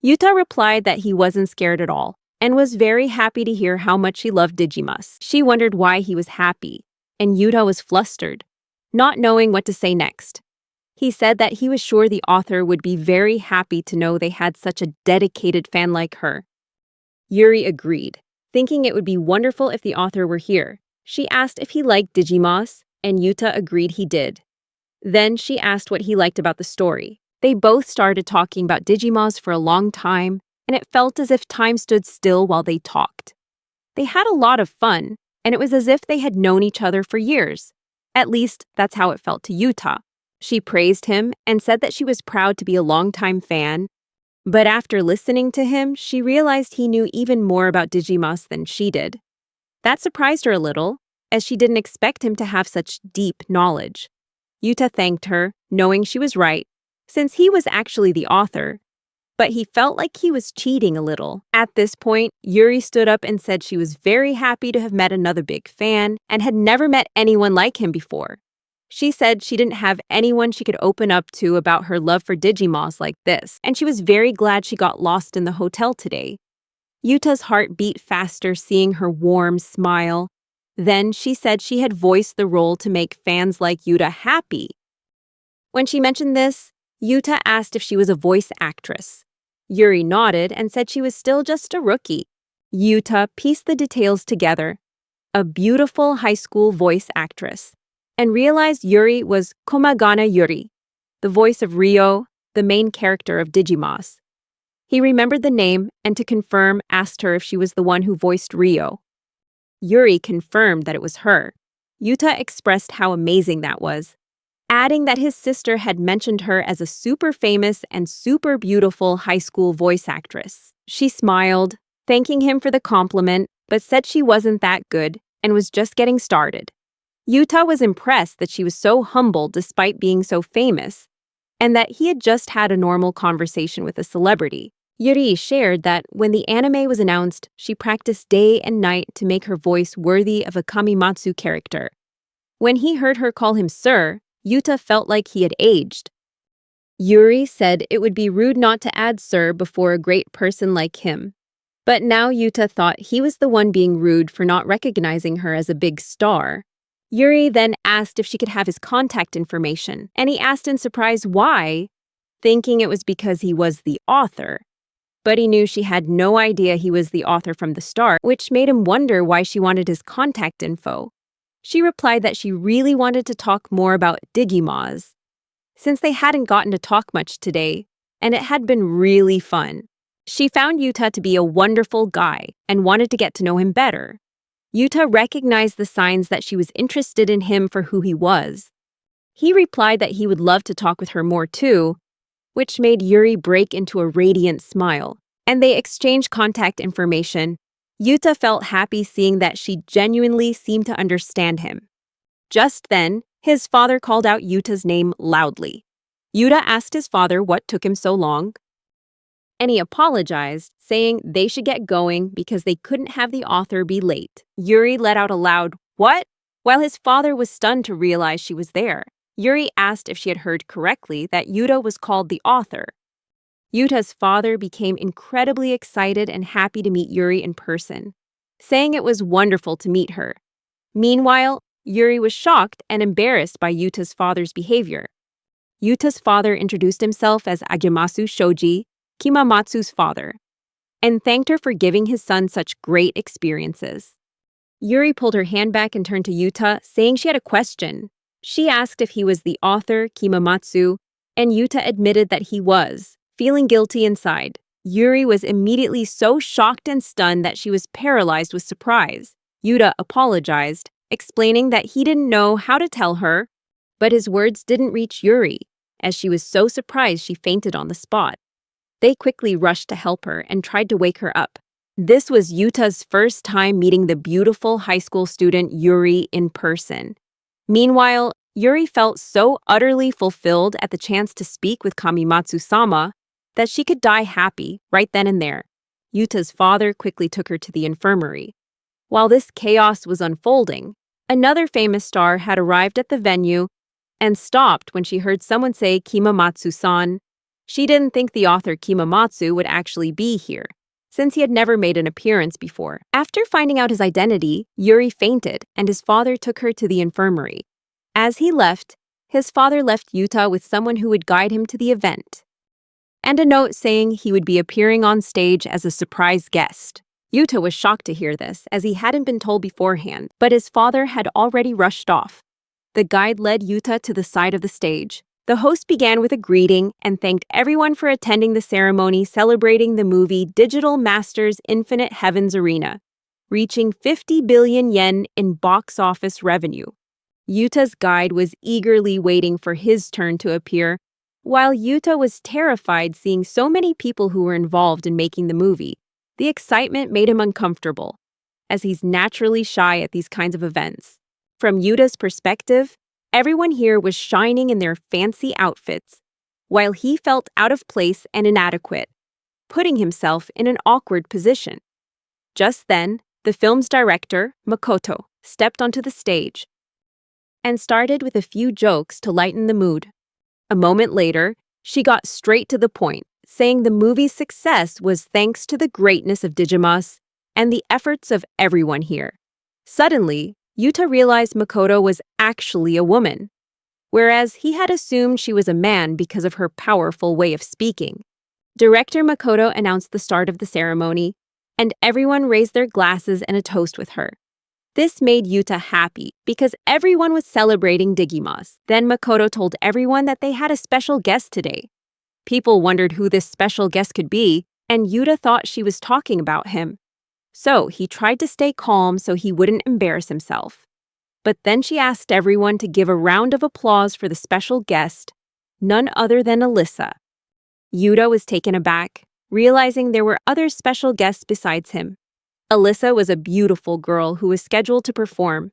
Yuta replied that he wasn't scared at all, and was very happy to hear how much he loved Digimon. She wondered why he was happy, and Yuta was flustered, not knowing what to say next. He said that he was sure the author would be very happy to know they had such a dedicated fan like her. Yuri agreed, thinking it would be wonderful if the author were here. She asked if he liked Digimon, and Yuta agreed he did. Then she asked what he liked about the story. They both started talking about Digimon for a long time, and it felt as if time stood still while they talked. They had a lot of fun, and it was as if they had known each other for years. At least, that's how it felt to Yuta. She praised him and said that she was proud to be a longtime fan, but after listening to him, she realized he knew even more about Digimon than she did. That surprised her a little, as she didn't expect him to have such deep knowledge. Yuta thanked her, knowing she was right, since he was actually the author, but he felt like he was cheating a little. At this point, Yuri stood up and said she was very happy to have met another big fan and had never met anyone like him before. She said she didn't have anyone she could open up to about her love for Digimons like this, and she was very glad she got lost in the hotel today. Yuta's heart beat faster seeing her warm smile. Then she said she had voiced the role to make fans like Yuta happy. When she mentioned this, Yuta asked if she was a voice actress. Yuri nodded and said she was still just a rookie. Yuta pieced the details together, a beautiful high school voice actress, and realized Yuri was Komagana Yuri, the voice of Ryo, the main character of Digimons. He remembered the name and to confirm asked her if she was the one who voiced Ryo. Yuri confirmed that it was her. Yuta expressed how amazing that was, adding that his sister had mentioned her as a super famous and super beautiful high school voice actress. She smiled, thanking him for the compliment, but said she wasn't that good and was just getting started. Yuta was impressed that she was so humble despite being so famous, and that he had just had a normal conversation with a celebrity. Yuri shared that when the anime was announced, she practiced day and night to make her voice worthy of a Kamimatsu character. When he heard her call him sir, Yuta felt like he had aged. Yuri said it would be rude not to add sir before a great person like him. But now Yuta thought he was the one being rude for not recognizing her as a big star. Yuri then asked if she could have his contact information, and he asked in surprise why, thinking it was because he was the author. But he knew she had no idea he was the author from the start, which made him wonder why she wanted his contact info. She replied that she really wanted to talk more about Digimons, since they hadn't gotten to talk much today, and it had been really fun. She found Yuta to be a wonderful guy and wanted to get to know him better. Yuta recognized the signs that she was interested in him for who he was. He replied that he would love to talk with her more too, which made Yuri break into a radiant smile, and they exchanged contact information. Yuta felt happy seeing that she genuinely seemed to understand him. Just then, his father called out Yuta's name loudly. Yuta asked his father what took him so long, and he apologized, saying they should get going because they couldn't have the author be late. Yuri let out a loud, "What?" while his father was stunned to realize she was there. Yuri asked if she had heard correctly that Yuta was called the author. Yuta's father became incredibly excited and happy to meet Yuri in person, saying it was wonderful to meet her. Meanwhile, Yuri was shocked and embarrassed by Yuta's father's behavior. Yuta's father introduced himself as Agemasu Shoji, Kimamatsu's father, and thanked her for giving his son such great experiences. Yuri pulled her hand back and turned to Yuta, saying she had a question. She asked if he was the author, Kimamatsu, and Yuta admitted that he was, feeling guilty inside. Yuri was immediately so shocked and stunned that she was paralyzed with surprise. Yuta apologized, explaining that he didn't know how to tell her, but his words didn't reach Yuri, as she was so surprised she fainted on the spot. They quickly rushed to help her and tried to wake her up. This was Yuta's first time meeting the beautiful high school student Yuri in person. Meanwhile, Yuri felt so utterly fulfilled at the chance to speak with Kamimatsu-sama that she could die happy right then and there. Yuta's father quickly took her to the infirmary. While this chaos was unfolding, another famous star had arrived at the venue and stopped when she heard someone say Kimamatsu-san. She didn't think the author Kimamatsu would actually be here, since he had never made an appearance before. After finding out his identity, Yuri fainted, and his father took her to the infirmary. As he left, his father left Yuta with someone who would guide him to the event, and a note saying he would be appearing on stage as a surprise guest. Yuta was shocked to hear this, as he hadn't been told beforehand, but his father had already rushed off. The guide led Yuta to the side of the stage. The host began with a greeting and thanked everyone for attending the ceremony celebrating the movie Digital Masters Infinite Heavens Arena, reaching 50 billion yen in box office revenue. Yuta's guide was eagerly waiting for his turn to appear, while Yuta was terrified seeing so many people who were involved in making the movie. The excitement made him uncomfortable, as he's naturally shy at these kinds of events. From Yuta's perspective, everyone here was shining in their fancy outfits, while he felt out of place and inadequate. putting himself in an awkward position. Just then, the film's director, Makoto, stepped onto the stage and started with a few jokes to lighten the mood. A moment later, she got straight to the point, saying the movie's success was thanks to the greatness of Digimas and the efforts of everyone here. Suddenly, Yuta realized Makoto was actually a woman, whereas he had assumed she was a man because of her powerful way of speaking. Director Makoto announced the start of the ceremony, and everyone raised their glasses in a toast with her. This made Yuta happy because everyone was celebrating Digimas. Then Makoto told everyone that they had a special guest today. People wondered who this special guest could be, and Yuta thought she was talking about him. So he tried to stay calm so he wouldn't embarrass himself. But then she asked everyone to give a round of applause for the special guest, none other than Alyssa. Yuta was taken aback, realizing there were other special guests besides him. Alyssa was a beautiful girl who was scheduled to perform.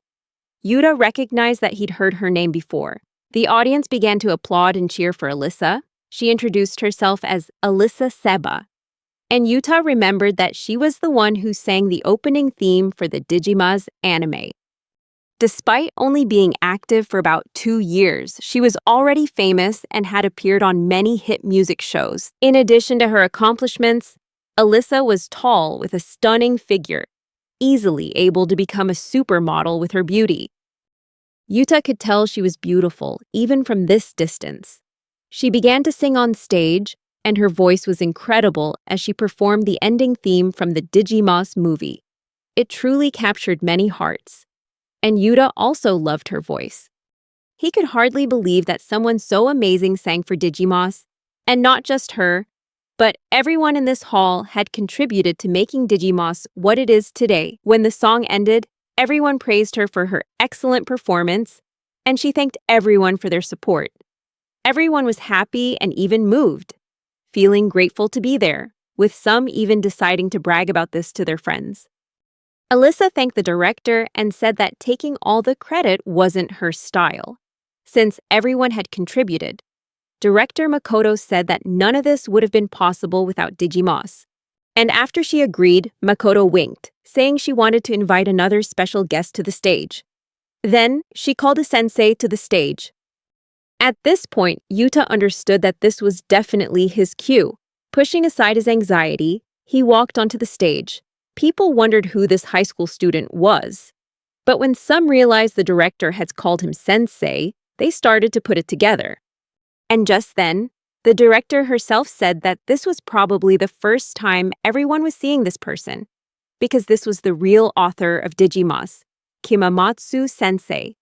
Yuta recognized that he'd heard her name before. The audience began to applaud and cheer for Alyssa. She introduced herself as Alyssa Seba. And Yuta remembered that she was the one who sang the opening theme for the Digimas anime. Despite only being active for about 2 years, she was already famous and had appeared on many hit music shows. In addition to her accomplishments, Alyssa was tall with a stunning figure, easily able to become a supermodel with her beauty. Yuta could tell she was beautiful even from this distance. She began to sing on stage, and her voice was incredible as she performed the ending theme from the Digimas movie. It truly captured many hearts. And Yuta also loved her voice. He could hardly believe that someone so amazing sang for Digimas, and not just her, but everyone in this hall had contributed to making Digimas what it is today. When the song ended, everyone praised her for her excellent performance, and she thanked everyone for their support. Everyone was happy and even moved, feeling grateful to be there, with some even deciding to brag about this to their friends. Alyssa thanked the director and said that taking all the credit wasn't her style. Since everyone had contributed, Director Makoto said that none of this would have been possible without Digimas. And after she agreed, Makoto winked, saying she wanted to invite another special guest to the stage. Then, she called a sensei to the stage. At this point, Yuta understood that this was definitely his cue. Pushing aside his anxiety, he walked onto the stage. People wondered who this high school student was. But when some realized the director had called him sensei, they started to put it together. And just then, the director herself said that this was probably the first time everyone was seeing this person, because this was the real author of Digimas, Kimamatsu Sensei.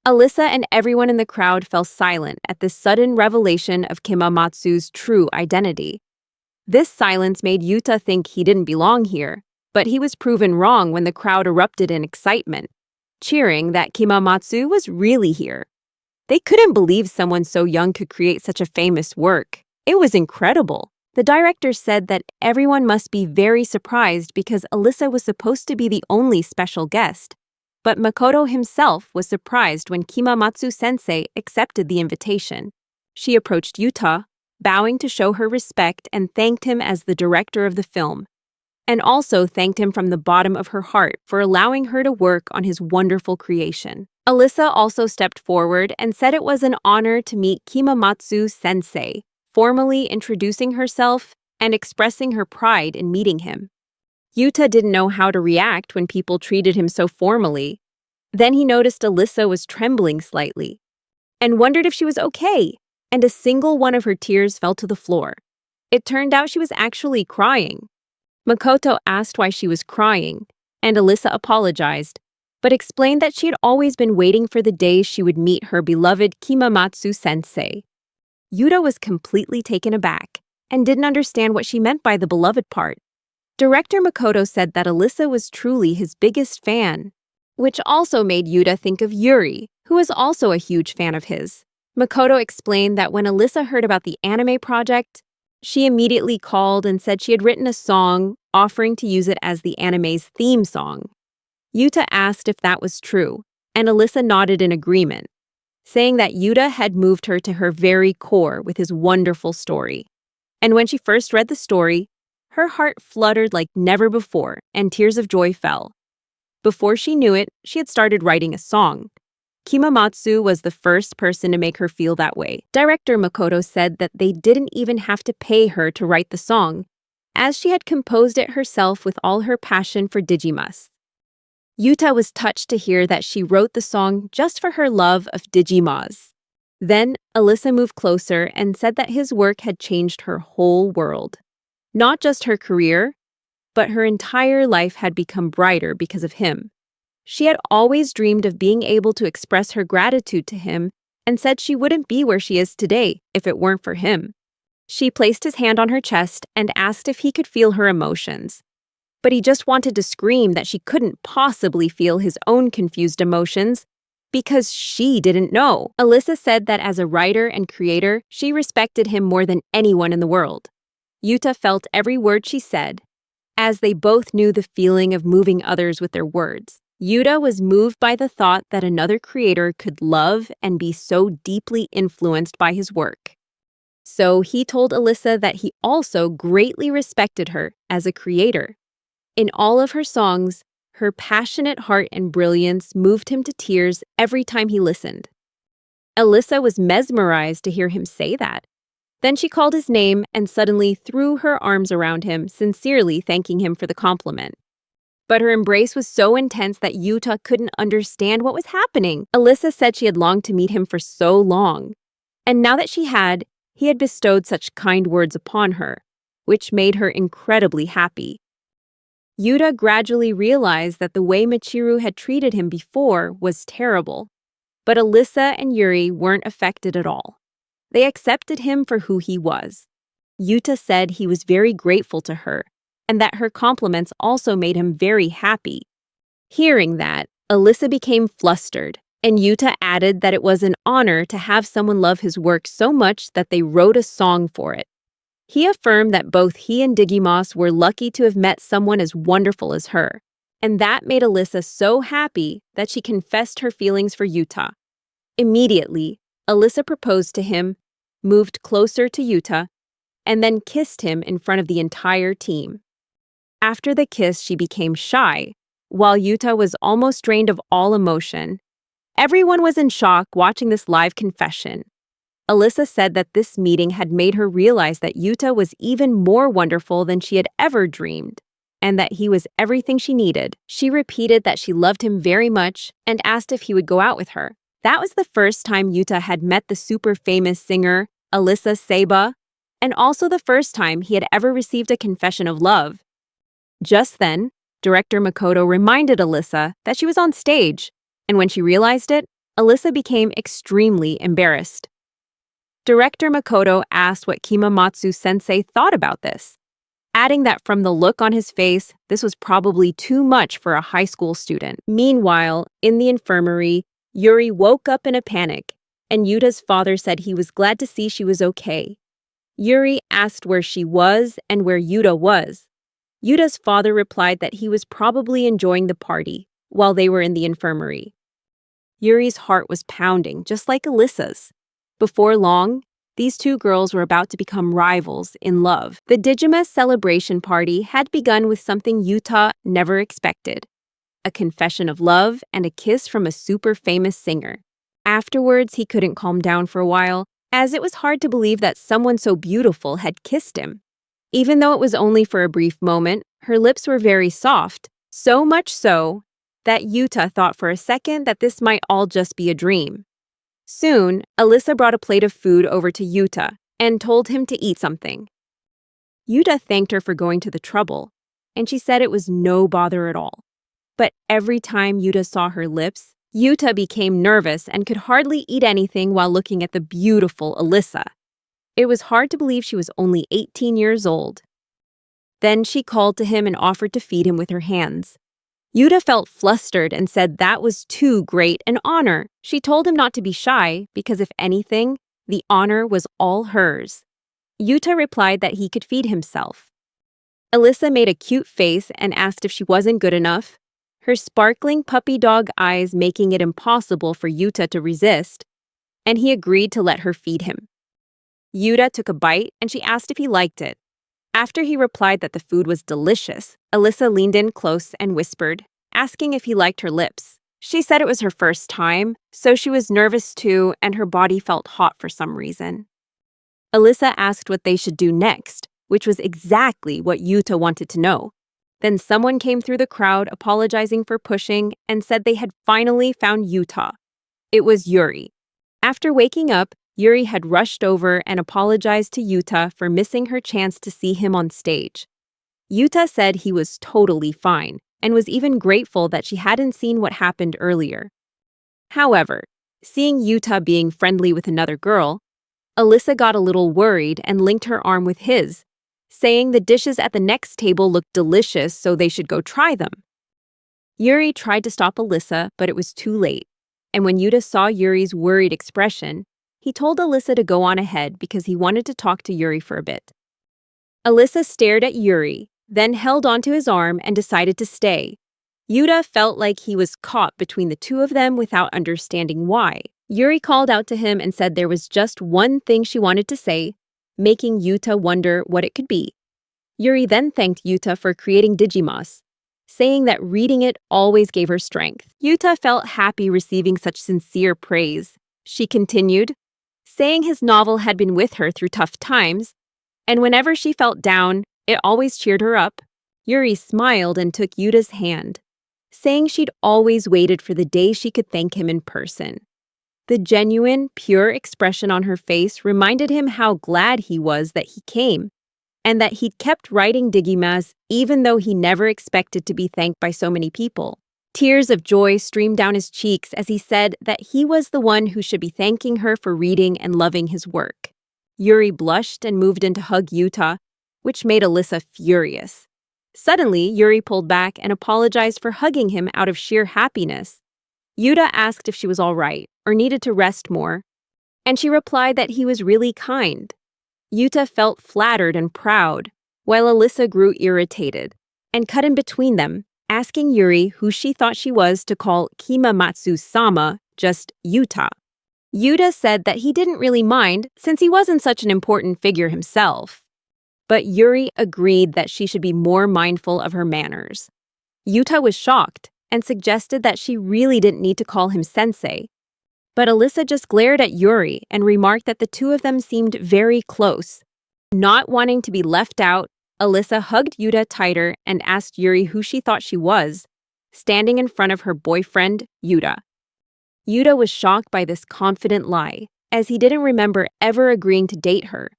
Alyssa and everyone in the crowd fell silent at this sudden revelation of Kimamatsu's true identity. This silence made Yuta think he didn't belong here, but he was proven wrong when the crowd erupted in excitement, cheering that Kimamatsu was really here. They couldn't believe someone so young could create such a famous work. It was incredible. The director said that everyone must be very surprised because Alyssa was supposed to be the only special guest. But Makoto himself was surprised when Kimamatsu-sensei accepted the invitation. She approached Yuta, bowing to show her respect and thanked him as the director of the film, and also thanked him from the bottom of her heart for allowing her to work on his wonderful creation. Alyssa also stepped forward and said it was an honor to meet Kimamatsu-sensei, formally introducing herself and expressing her pride in meeting him. Yuta didn't know how to react when people treated him so formally. Then he noticed Alyssa was trembling slightly and wondered if she was okay, and a single one of her tears fell to the floor. It turned out she was actually crying. Makoto asked why she was crying, and Alyssa apologized, but explained that she had always been waiting for the day she would meet her beloved Kimamatsu-sensei. Yuta was completely taken aback and didn't understand what she meant by the beloved part. Director Makoto said that Alyssa was truly his biggest fan, which also made Yuta think of Yuri, who was also a huge fan of his. Makoto explained that when Alyssa heard about the anime project, she immediately called and said she had written a song offering to use it as the anime's theme song. Yuta asked if that was true, and Alyssa nodded in agreement, saying that Yuta had moved her to her very core with his wonderful story. And when she first read the story, her heart fluttered like never before, and tears of joy fell. Before she knew it, she had started writing a song. Kimamatsu was the first person to make her feel that way. Director Makoto said that they didn't even have to pay her to write the song, as she had composed it herself with all her passion for Digimas. Yuta was touched to hear that she wrote the song just for her love of Digimas. Then, Alyssa moved closer and said that his work had changed her whole world. Not just her career, but her entire life had become brighter because of him. She had always dreamed of being able to express her gratitude to him and said she wouldn't be where she is today if it weren't for him. She placed his hand on her chest and asked if he could feel her emotions. But he just wanted to scream that she couldn't possibly feel his own confused emotions because she didn't know. Alyssa said that as a writer and creator, she respected him more than anyone in the world. Yuta felt every word she said, as they both knew the feeling of moving others with their words. Yuta was moved by the thought that another creator could love and be so deeply influenced by his work. So he told Alyssa that he also greatly respected her as a creator. In all of her songs, her passionate heart and brilliance moved him to tears every time he listened. Alyssa was mesmerized to hear him say that. Then she called his name and suddenly threw her arms around him, sincerely thanking him for the compliment. But her embrace was so intense that Yuta couldn't understand what was happening. Alyssa said she had longed to meet him for so long. And now that she had, he had bestowed such kind words upon her, which made her incredibly happy. Yuta gradually realized that the way Michiru had treated him before was terrible. But Alyssa and Yuri weren't affected at all. They accepted him for who he was. Yuta said he was very grateful to her, and that her compliments also made him very happy. Hearing that, Alyssa became flustered, and Yuta added that it was an honor to have someone love his work so much that they wrote a song for it. He affirmed that both he and Digimas were lucky to have met someone as wonderful as her, and that made Alyssa so happy that she confessed her feelings for Yuta. Immediately, Alyssa proposed to him, moved closer to Yuta, and then kissed him in front of the entire team. After the kiss, she became shy, while Yuta was almost drained of all emotion. Everyone was in shock watching this live confession. Alyssa said that this meeting had made her realize that Yuta was even more wonderful than she had ever dreamed, and that he was everything she needed. She repeated that she loved him very much and asked if he would go out with her. That was the first time Yuta had met the super famous singer, Alyssa Seba, and also the first time he had ever received a confession of love. Just then, director Makoto reminded Alyssa that she was on stage, and when she realized it, Alyssa became extremely embarrassed. Director Makoto asked what Kimamatsu-sensei thought about this, adding that from the look on his face, this was probably too much for a high school student. Meanwhile, in the infirmary, Yuri woke up in a panic, and Yuta's father said he was glad to see she was okay. Yuri asked where she was and where Yuta was. Yuta's father replied that he was probably enjoying the party while they were in the infirmary. Yuri's heart was pounding, just like Alyssa's. Before long, these two girls were about to become rivals in love. The Digimas celebration party had begun with something Yuta never expected: a confession of love and a kiss from a super famous singer. Afterwards, he couldn't calm down for a while, as it was hard to believe that someone so beautiful had kissed him. Even though it was only for a brief moment, her lips were very soft, so much so that Yuta thought for a second that this might all just be a dream. Soon, Alyssa brought a plate of food over to Yuta and told him to eat something. Yuta thanked her for going to the trouble, and she said it was no bother at all. But every time Yuta saw her lips, Yuta became nervous and could hardly eat anything while looking at the beautiful Alyssa. It was hard to believe she was only 18 years old. Then she called to him and offered to feed him with her hands. Yuta felt flustered and said that was too great an honor. She told him not to be shy because, if anything, the honor was all hers. Yuta replied that he could feed himself. Alyssa made a cute face and asked if she wasn't good enough, her sparkling puppy dog eyes making it impossible for Yuta to resist, and he agreed to let her feed him. Yuta took a bite and she asked if he liked it. After he replied that the food was delicious, Alyssa leaned in close and whispered, asking if he liked her lips. She said it was her first time, so she was nervous too and her body felt hot for some reason. Alyssa asked what they should do next, which was exactly what Yuta wanted to know. Then someone came through the crowd apologizing for pushing and said they had finally found Yuta. It was Yuri. After waking up, Yuri had rushed over and apologized to Yuta for missing her chance to see him on stage. Yuta said he was totally fine and was even grateful that she hadn't seen what happened earlier. However, seeing Yuta being friendly with another girl, Alyssa got a little worried and linked her arm with his, saying the dishes at the next table looked delicious so they should go try them. Yuri tried to stop Alyssa, but it was too late, and when Yuta saw Yuri's worried expression, he told Alyssa to go on ahead because he wanted to talk to Yuri for a bit. Alyssa stared at Yuri, then held onto his arm and decided to stay. Yuta felt like he was caught between the two of them without understanding why. Yuri called out to him and said there was just one thing she wanted to say, making Yuta wonder what it could be. Yuri then thanked Yuta for creating Digimas, saying that reading it always gave her strength. Yuta felt happy receiving such sincere praise. She continued, saying his novel had been with her through tough times, and whenever she felt down, it always cheered her up. Yuri smiled and took Yuta's hand, saying she'd always waited for the day she could thank him in person. The genuine, pure expression on her face reminded him how glad he was that he came, and that he'd kept writing Digimas even though he never expected to be thanked by so many people. Tears of joy streamed down his cheeks as he said that he was the one who should be thanking her for reading and loving his work. Yuri blushed and moved in to hug Yuta, which made Alyssa furious. Suddenly, Yuri pulled back and apologized for hugging him out of sheer happiness. Yuta asked if she was all right or needed to rest more, and she replied that he was really kind. Yuta felt flattered and proud, while Alyssa grew irritated and cut in between them, asking Yuri who she thought she was to call Kimamatsu-sama just Yuta. Yuta said that he didn't really mind since he wasn't such an important figure himself. But Yuri agreed that she should be more mindful of her manners. Yuta was shocked and suggested that she really didn't need to call him sensei. But Alyssa just glared at Yuri and remarked that the two of them seemed very close. Not wanting to be left out, Alyssa hugged Yuta tighter and asked Yuri who she thought she was, standing in front of her boyfriend, Yuta. Yuta was shocked by this confident lie, as he didn't remember ever agreeing to date her.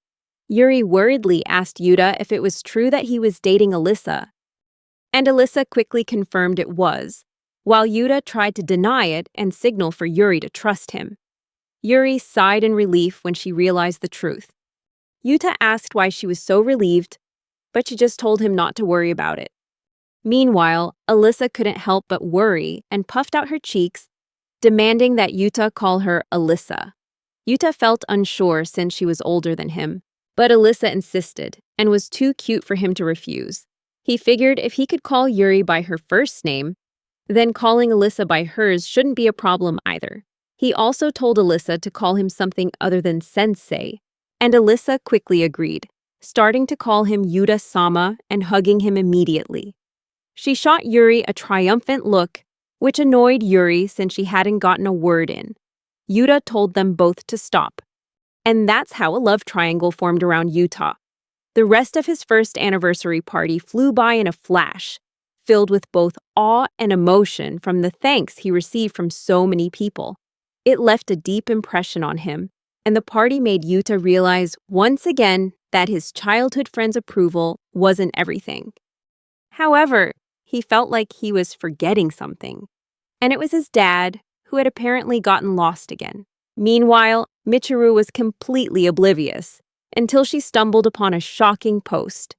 Yuri worriedly asked Yuta if it was true that he was dating Alyssa, and Alyssa quickly confirmed it was, while Yuta tried to deny it and signal for Yuri to trust him. Yuri sighed in relief when she realized the truth. Yuta asked why she was so relieved, but she just told him not to worry about it. Meanwhile, Alyssa couldn't help but worry and puffed out her cheeks, demanding that Yuta call her Alyssa. Yuta felt unsure since she was older than him, but Alyssa insisted and was too cute for him to refuse. He figured if he could call Yuri by her first name, then calling Alyssa by hers shouldn't be a problem either. He also told Alyssa to call him something other than sensei, and Alyssa quickly agreed, starting to call him Yuta-sama and hugging him immediately. She shot Yuri a triumphant look, which annoyed Yuri since she hadn't gotten a word in. Yuta told them both to stop, and that's how a love triangle formed around Yuta. The rest of his first anniversary party flew by in a flash, filled with both awe and emotion from the thanks he received from so many people. It left a deep impression on him, and the party made Yuta realize once again that his childhood friend's approval wasn't everything. However, he felt like he was forgetting something, and it was his dad, who had apparently gotten lost again. Meanwhile, Michiru was completely oblivious, until she stumbled upon a shocking post.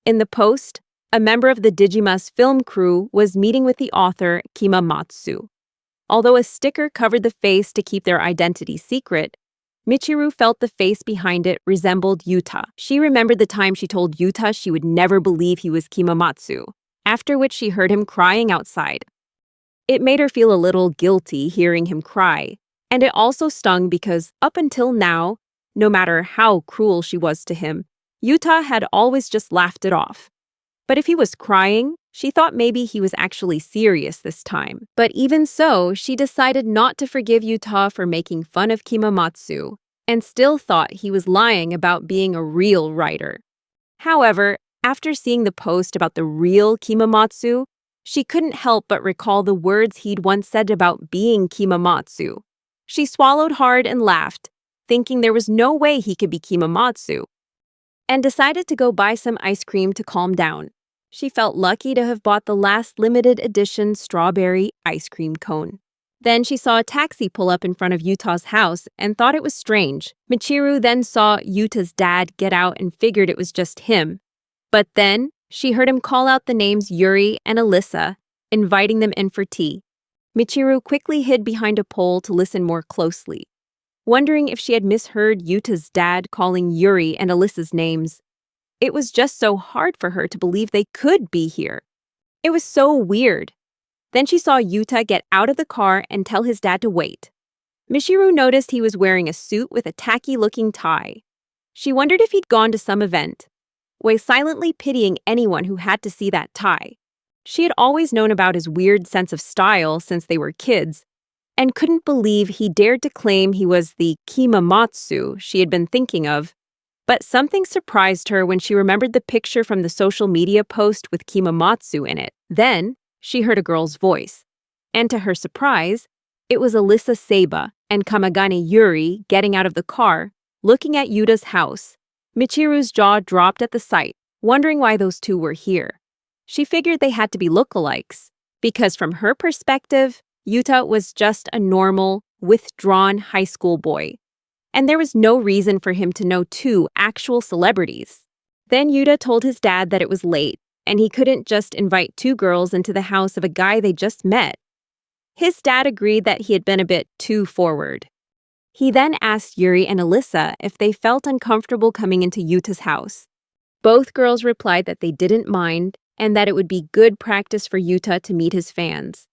In the post, a member of the Digimas film crew was meeting with the author Kimamatsu. Although a sticker covered the face to keep their identity secret, Michiru felt the face behind it resembled Yuta. She remembered the time she told Yuta she would never believe he was Kimamatsu, after which she heard him crying outside. It made her feel a little guilty hearing him cry, and it also stung because, up until now, No matter how cruel she was to him, Yuta had always just laughed it off. But if he was crying, she thought maybe he was actually serious this time. But even so, she decided not to forgive Yuta for making fun of Kimamatsu, and still thought he was lying about being a real writer. However, after seeing the post about the real Kimamatsu, she couldn't help but recall the words he'd once said about being Kimamatsu. She swallowed hard and laughed, thinking there was no way he could be Kimamatsu, and decided to go buy some ice cream to calm down. She felt lucky to have bought the last limited edition strawberry ice cream cone. Then she saw a taxi pull up in front of Yuta's house and thought it was strange. Michiru then saw Yuta's dad get out and figured it was just him. But then she heard him call out the names Yuri and Alyssa, inviting them in for tea. Michiru quickly hid behind a pole to listen more closely, wondering if she had misheard Yuta's dad calling Yuri and Alyssa's names. It was just so hard for her to believe they could be here. It was so weird. Then she saw Yuta get out of the car and tell his dad to wait. Michiru noticed he was wearing a suit with a tacky-looking tie. She wondered if he'd gone to some event, while silently pitying anyone who had to see that tie. She had always known about his weird sense of style since they were kids, and couldn't believe he dared to claim he was the Kimamatsu she had been thinking of. But something surprised her when she remembered the picture from the social media post with Kimamatsu in it. Then, she heard a girl's voice, and to her surprise, it was Alyssa Seiba and Kamagane Yuri getting out of the car, looking at Yuta's house. Michiru's jaw dropped at the sight, wondering why those two were here. She figured they had to be lookalikes, because from her perspective, Yuta was just a normal, withdrawn high school boy, and there was no reason for him to know two actual celebrities. Then Yuta told his dad that it was late, and he couldn't just invite two girls into the house of a guy they just met. His dad agreed that he had been a bit too forward. He then asked Yuri and Alyssa if they felt uncomfortable coming into Yuta's house. Both girls replied that they didn't mind and that it would be good practice for Yuta to meet his fans.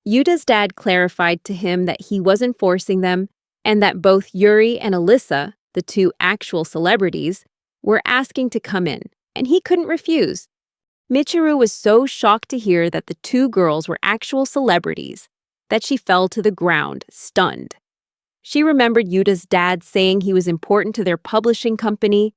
Yuta's dad clarified to him that he wasn't forcing them and that both Yuri and Alyssa, the two actual celebrities, were asking to come in, and he couldn't refuse. Michiru was so shocked to hear that the two girls were actual celebrities that she fell to the ground, stunned. She remembered Yuta's dad saying he was important to their publishing company,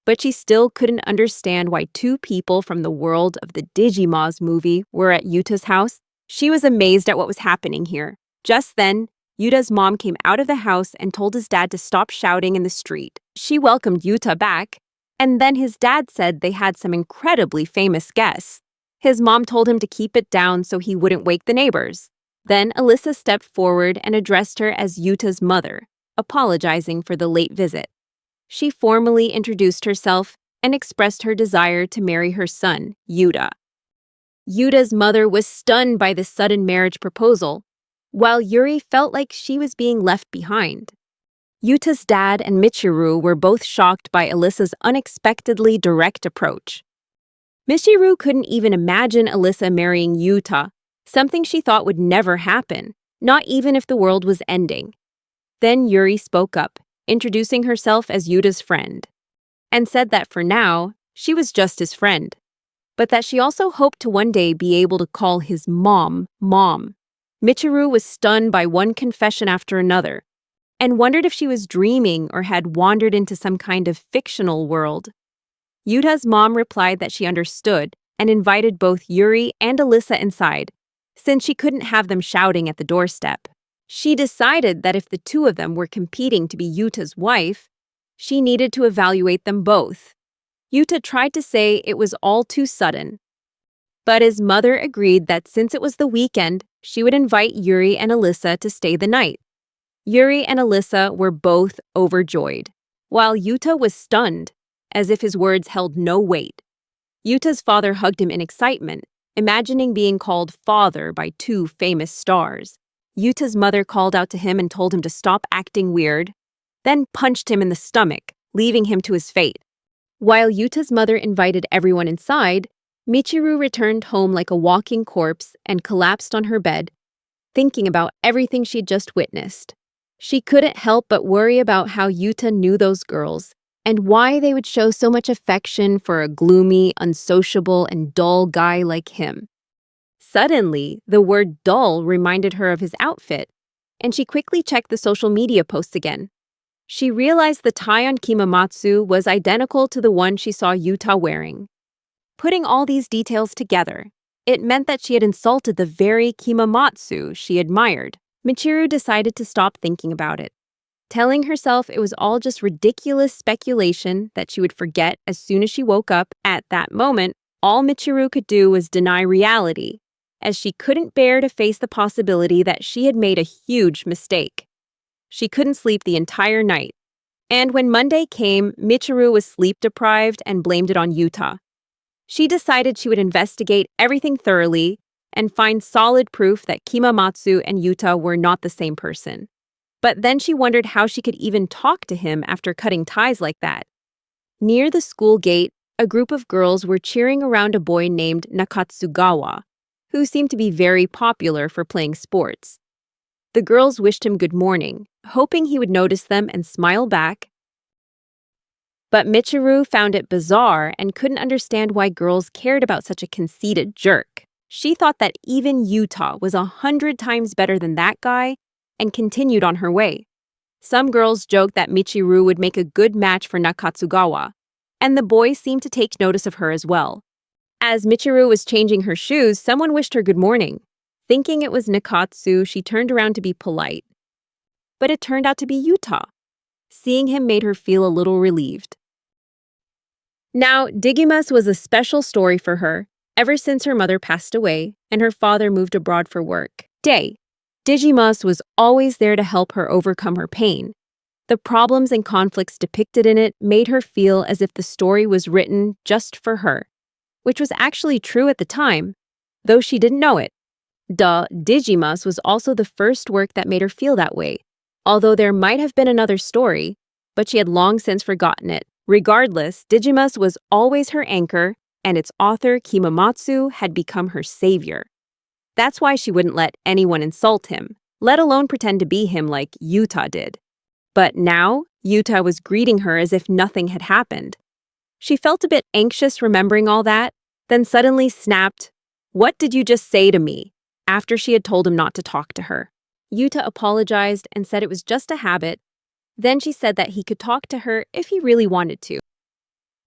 but she still couldn't understand why two people from the world of the Digimaz movie were at Yuta's house. She was amazed at what was happening here. Just then, Yuta's mom came out of the house and told his dad to stop shouting in the street. She welcomed Yuta back, and then his dad said they had some incredibly famous guests. His mom told him to keep it down so he wouldn't wake the neighbors. Then Alyssa stepped forward and addressed her as Yuta's mother, apologizing for the late visit. She formally introduced herself and expressed her desire to marry her son, Yuta. Yuta's mother was stunned by this sudden marriage proposal, while Yuri felt like she was being left behind. Yuta's dad and Michiru were both shocked by Alyssa's unexpectedly direct approach. Michiru couldn't even imagine Alyssa marrying Yuta, something she thought would never happen, not even if the world was ending. Then Yuri spoke up, introducing herself as Yuta's friend, and said that for now, she was just his friend, but that she also hoped to one day be able to call his mom, Mom. Michiru was stunned by one confession after another, and wondered if she was dreaming or had wandered into some kind of fictional world. Yuta's mom replied that she understood and invited both Yuri and Alyssa inside, since she couldn't have them shouting at the doorstep. She decided that if the two of them were competing to be Yuta's wife, she needed to evaluate them both. Yuta tried to say it was all too sudden, but his mother agreed that since it was the weekend, she would invite Yuri and Alyssa to stay the night. Yuri and Alyssa were both overjoyed, while Yuta was stunned, as if his words held no weight. Yuta's father hugged him in excitement, imagining being called father by two famous stars. Yuta's mother called out to him and told him to stop acting weird, then punched him in the stomach, leaving him to his fate. While Yuta's mother invited everyone inside, Michiru returned home like a walking corpse and collapsed on her bed, thinking about everything she'd just witnessed. She couldn't help but worry about how Yuta knew those girls and why they would show so much affection for a gloomy, unsociable, and dull guy like him. Suddenly, the word dull reminded her of his outfit, and she quickly checked the social media posts again. She realized the tie on Kimamatsu was identical to the one she saw Yuta wearing. Putting all these details together, it meant that she had insulted the very Kimamatsu she admired. Michiru decided to stop thinking about it, telling herself it was all just ridiculous speculation that she would forget as soon as she woke up. At that moment, all Michiru could do was deny reality, as she couldn't bear to face the possibility that she had made a huge mistake. She couldn't sleep the entire night, and when Monday came, Michiru was sleep-deprived and blamed it on Yuta. She decided she would investigate everything thoroughly and find solid proof that Kimamatsu and Yuta were not the same person. But then she wondered how she could even talk to him after cutting ties like that. Near the school gate, a group of girls were cheering around a boy named Nakatsugawa, who seemed to be very popular for playing sports. The girls wished him good morning, hoping he would notice them and smile back. But Michiru found it bizarre and couldn't understand why girls cared about such a conceited jerk. She thought that even Yuta was 100 times better than that guy and continued on her way. Some girls joked that Michiru would make a good match for Nakatsugawa, and the boys seemed to take notice of her as well. As Michiru was changing her shoes, someone wished her good morning. Thinking it was Nakatsu, she turned around to be polite. But it turned out to be Yuta. Seeing him made her feel a little relieved. Now, Digimus was a special story for her, ever since her mother passed away and her father moved abroad for work. Digimus was always there to help her overcome her pain. The problems and conflicts depicted in it made her feel as if the story was written just for her, which was actually true at the time, though she didn't know it. Digimus was also the first work that made her feel that way, although there might have been another story, but she had long since forgotten it. Regardless, Digimus was always her anchor, and its author, Kimamatsu, had become her savior. That's why she wouldn't let anyone insult him, let alone pretend to be him like Yuta did. But now, Yuta was greeting her as if nothing had happened. She felt a bit anxious remembering all that, then suddenly snapped, "What did you just say to me?" after she had told him not to talk to her. Yuta apologized and said it was just a habit. Then she said that he could talk to her if he really wanted to.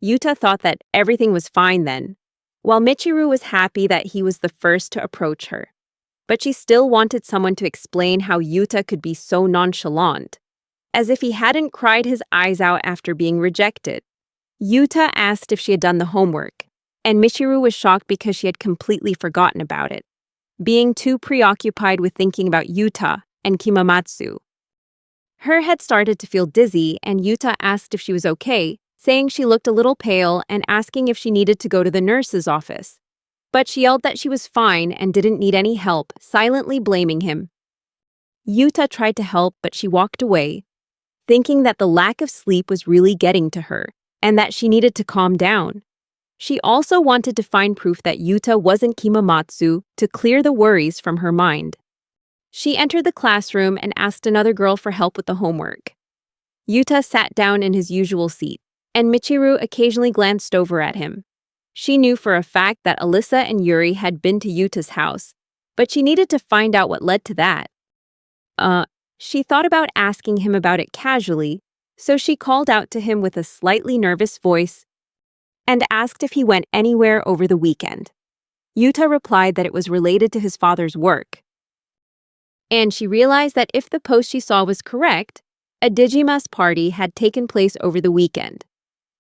Yuta thought that everything was fine then, while Michiru was happy that he was the first to approach her. But she still wanted someone to explain how Yuta could be so nonchalant, as if he hadn't cried his eyes out after being rejected. Yuta asked if she had done the homework, and Michiru was shocked because she had completely forgotten about it, being too preoccupied with thinking about Yuta and Kimamatsu. Her head started to feel dizzy, and Yuta asked if she was okay, saying she looked a little pale and asking if she needed to go to the nurse's office. But she yelled that she was fine and didn't need any help, silently blaming him. Yuta tried to help, but she walked away, thinking that the lack of sleep was really getting to her and that she needed to calm down. She also wanted to find proof that Yuta wasn't Kimamatsu to clear the worries from her mind. She entered the classroom and asked another girl for help with the homework. Yuta sat down in his usual seat, and Michiru occasionally glanced over at him. She knew for a fact that Alyssa and Yuri had been to Yuta's house, but she needed to find out what led to that. She thought about asking him about it casually, so she called out to him with a slightly nervous voice and asked if he went anywhere over the weekend. Yuta replied that it was related to his father's work. And she realized that if the post she saw was correct, a Digimas party had taken place over the weekend.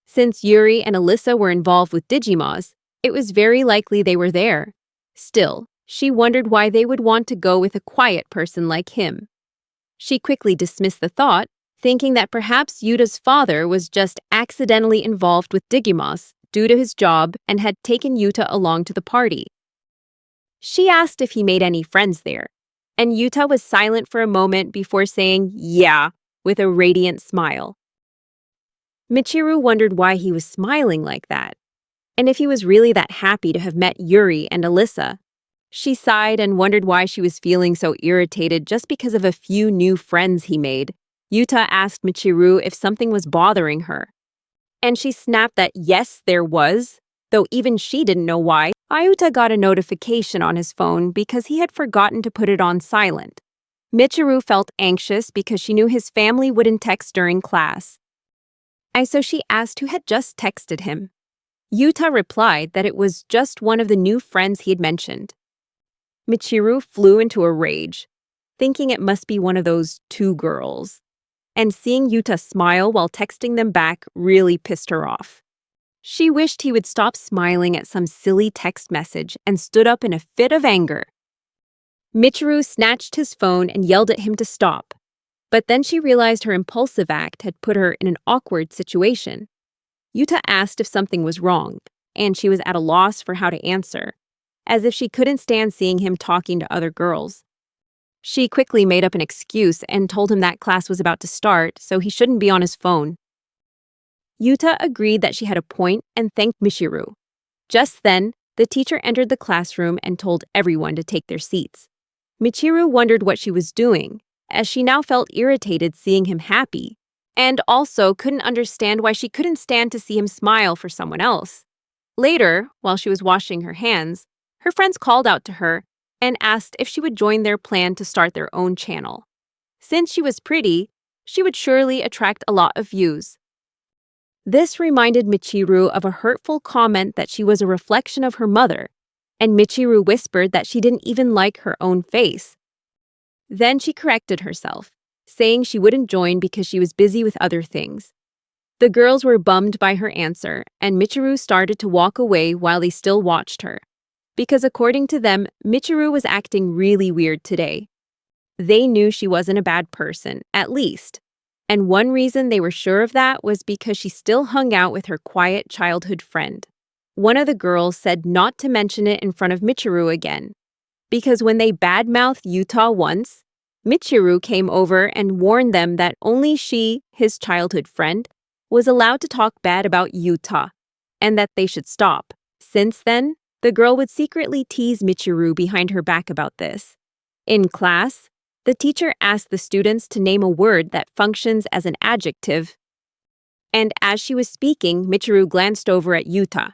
Since Yuri and Alyssa were involved with Digimas, it was very likely they were there. Still, she wondered why they would want to go with a quiet person like him. She quickly dismissed the thought, thinking that perhaps Yuta's father was just accidentally involved with Digimas due to his job and had taken Yuta along to the party. She asked if he made any friends there, and Yuta was silent for a moment before saying, "Yeah," with a radiant smile. Michiru wondered why he was smiling like that, and if he was really that happy to have met Yuri and Alyssa. She sighed and wondered why she was feeling so irritated just because of a few new friends he made. Yuta asked Michiru if something was bothering her. And she snapped that yes, there was, though even she didn't know why. Yuta got a notification on his phone because he had forgotten to put it on silent. Michiru felt anxious because she knew his family wouldn't text during class. And so she asked who had just texted him. Yuta replied that it was just one of the new friends he had mentioned. Michiru flew into a rage, thinking it must be one of those two girls. And seeing Yuta smile while texting them back really pissed her off. She wished he would stop smiling at some silly text message and stood up in a fit of anger. Michiru snatched his phone and yelled at him to stop. But then she realized her impulsive act had put her in an awkward situation. Yuta asked if something was wrong, and she was at a loss for how to answer, as if she couldn't stand seeing him talking to other girls. She quickly made up an excuse and told him that class was about to start, so he shouldn't be on his phone. Yuta agreed that she had a point and thanked Michiru. Just then, the teacher entered the classroom and told everyone to take their seats. Michiru wondered what she was doing, as she now felt irritated seeing him happy, and also couldn't understand why she couldn't stand to see him smile for someone else. Later, while she was washing her hands, her friends called out to her and asked if she would join their plan to start their own channel. Since she was pretty, she would surely attract a lot of views. This reminded Michiru of a hurtful comment that she was a reflection of her mother, and Michiru whispered that she didn't even like her own face. Then she corrected herself, saying she wouldn't join because she was busy with other things. The girls were bummed by her answer, and Michiru started to walk away while they still watched her. Because according to them, Michiru was acting really weird today. They knew she wasn't a bad person, at least. And one reason they were sure of that was because she still hung out with her quiet childhood friend. One of the girls said not to mention it in front of Michiru again. Because when they badmouthed Yuta once, Michiru came over and warned them that only she, his childhood friend, was allowed to talk bad about Yuta, and that they should stop. Since then, the girl would secretly tease Michiru behind her back about this. In class, the teacher asked the students to name a word that functions as an adjective. And as she was speaking, Michiru glanced over at Yuta.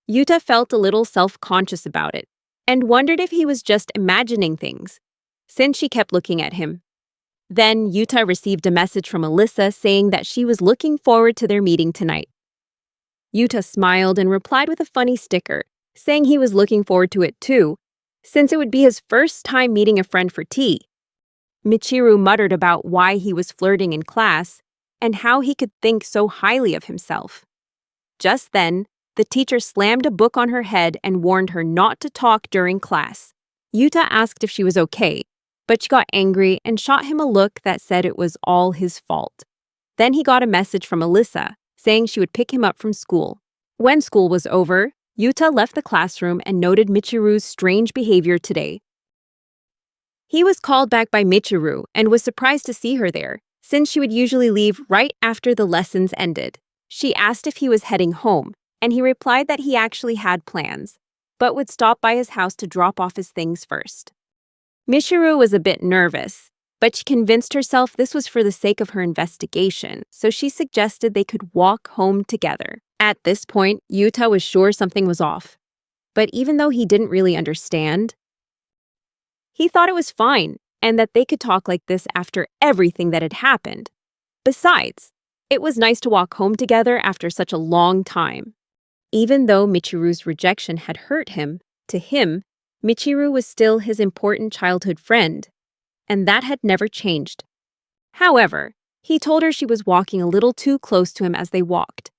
Yuta felt a little self-conscious about it, and wondered if he was just imagining things, since she kept looking at him. Then Yuta received a message from Alyssa saying that she was looking forward to their meeting tonight. Yuta smiled and replied with a funny sticker, saying he was looking forward to it too, since it would be his first time meeting a friend for tea. Michiru muttered about why he was flirting in class and how he could think so highly of himself. Just then, the teacher slammed a book on her head and warned her not to talk during class. Yuta asked if she was okay, but she got angry and shot him a look that said it was all his fault. Then he got a message from Alyssa, saying she would pick him up from school. When school was over, Yuta left the classroom and noted Michiru's strange behavior today. He was called back by Michiru and was surprised to see her there, since she would usually leave right after the lessons ended. She asked if he was heading home, and he replied that he actually had plans, but would stop by his house to drop off his things first. Michiru was a bit nervous, but she convinced herself this was for the sake of her investigation, so she suggested they could walk home together. At this point, Yuta was sure something was off. But even though he didn't really understand, he thought it was fine and that they could talk like this after everything that had happened. Besides, it was nice to walk home together after such a long time. Even though Michiru's rejection had hurt him, to him, Michiru was still his important childhood friend, and that had never changed. However, he told her she was walking a little too close to him as they walked,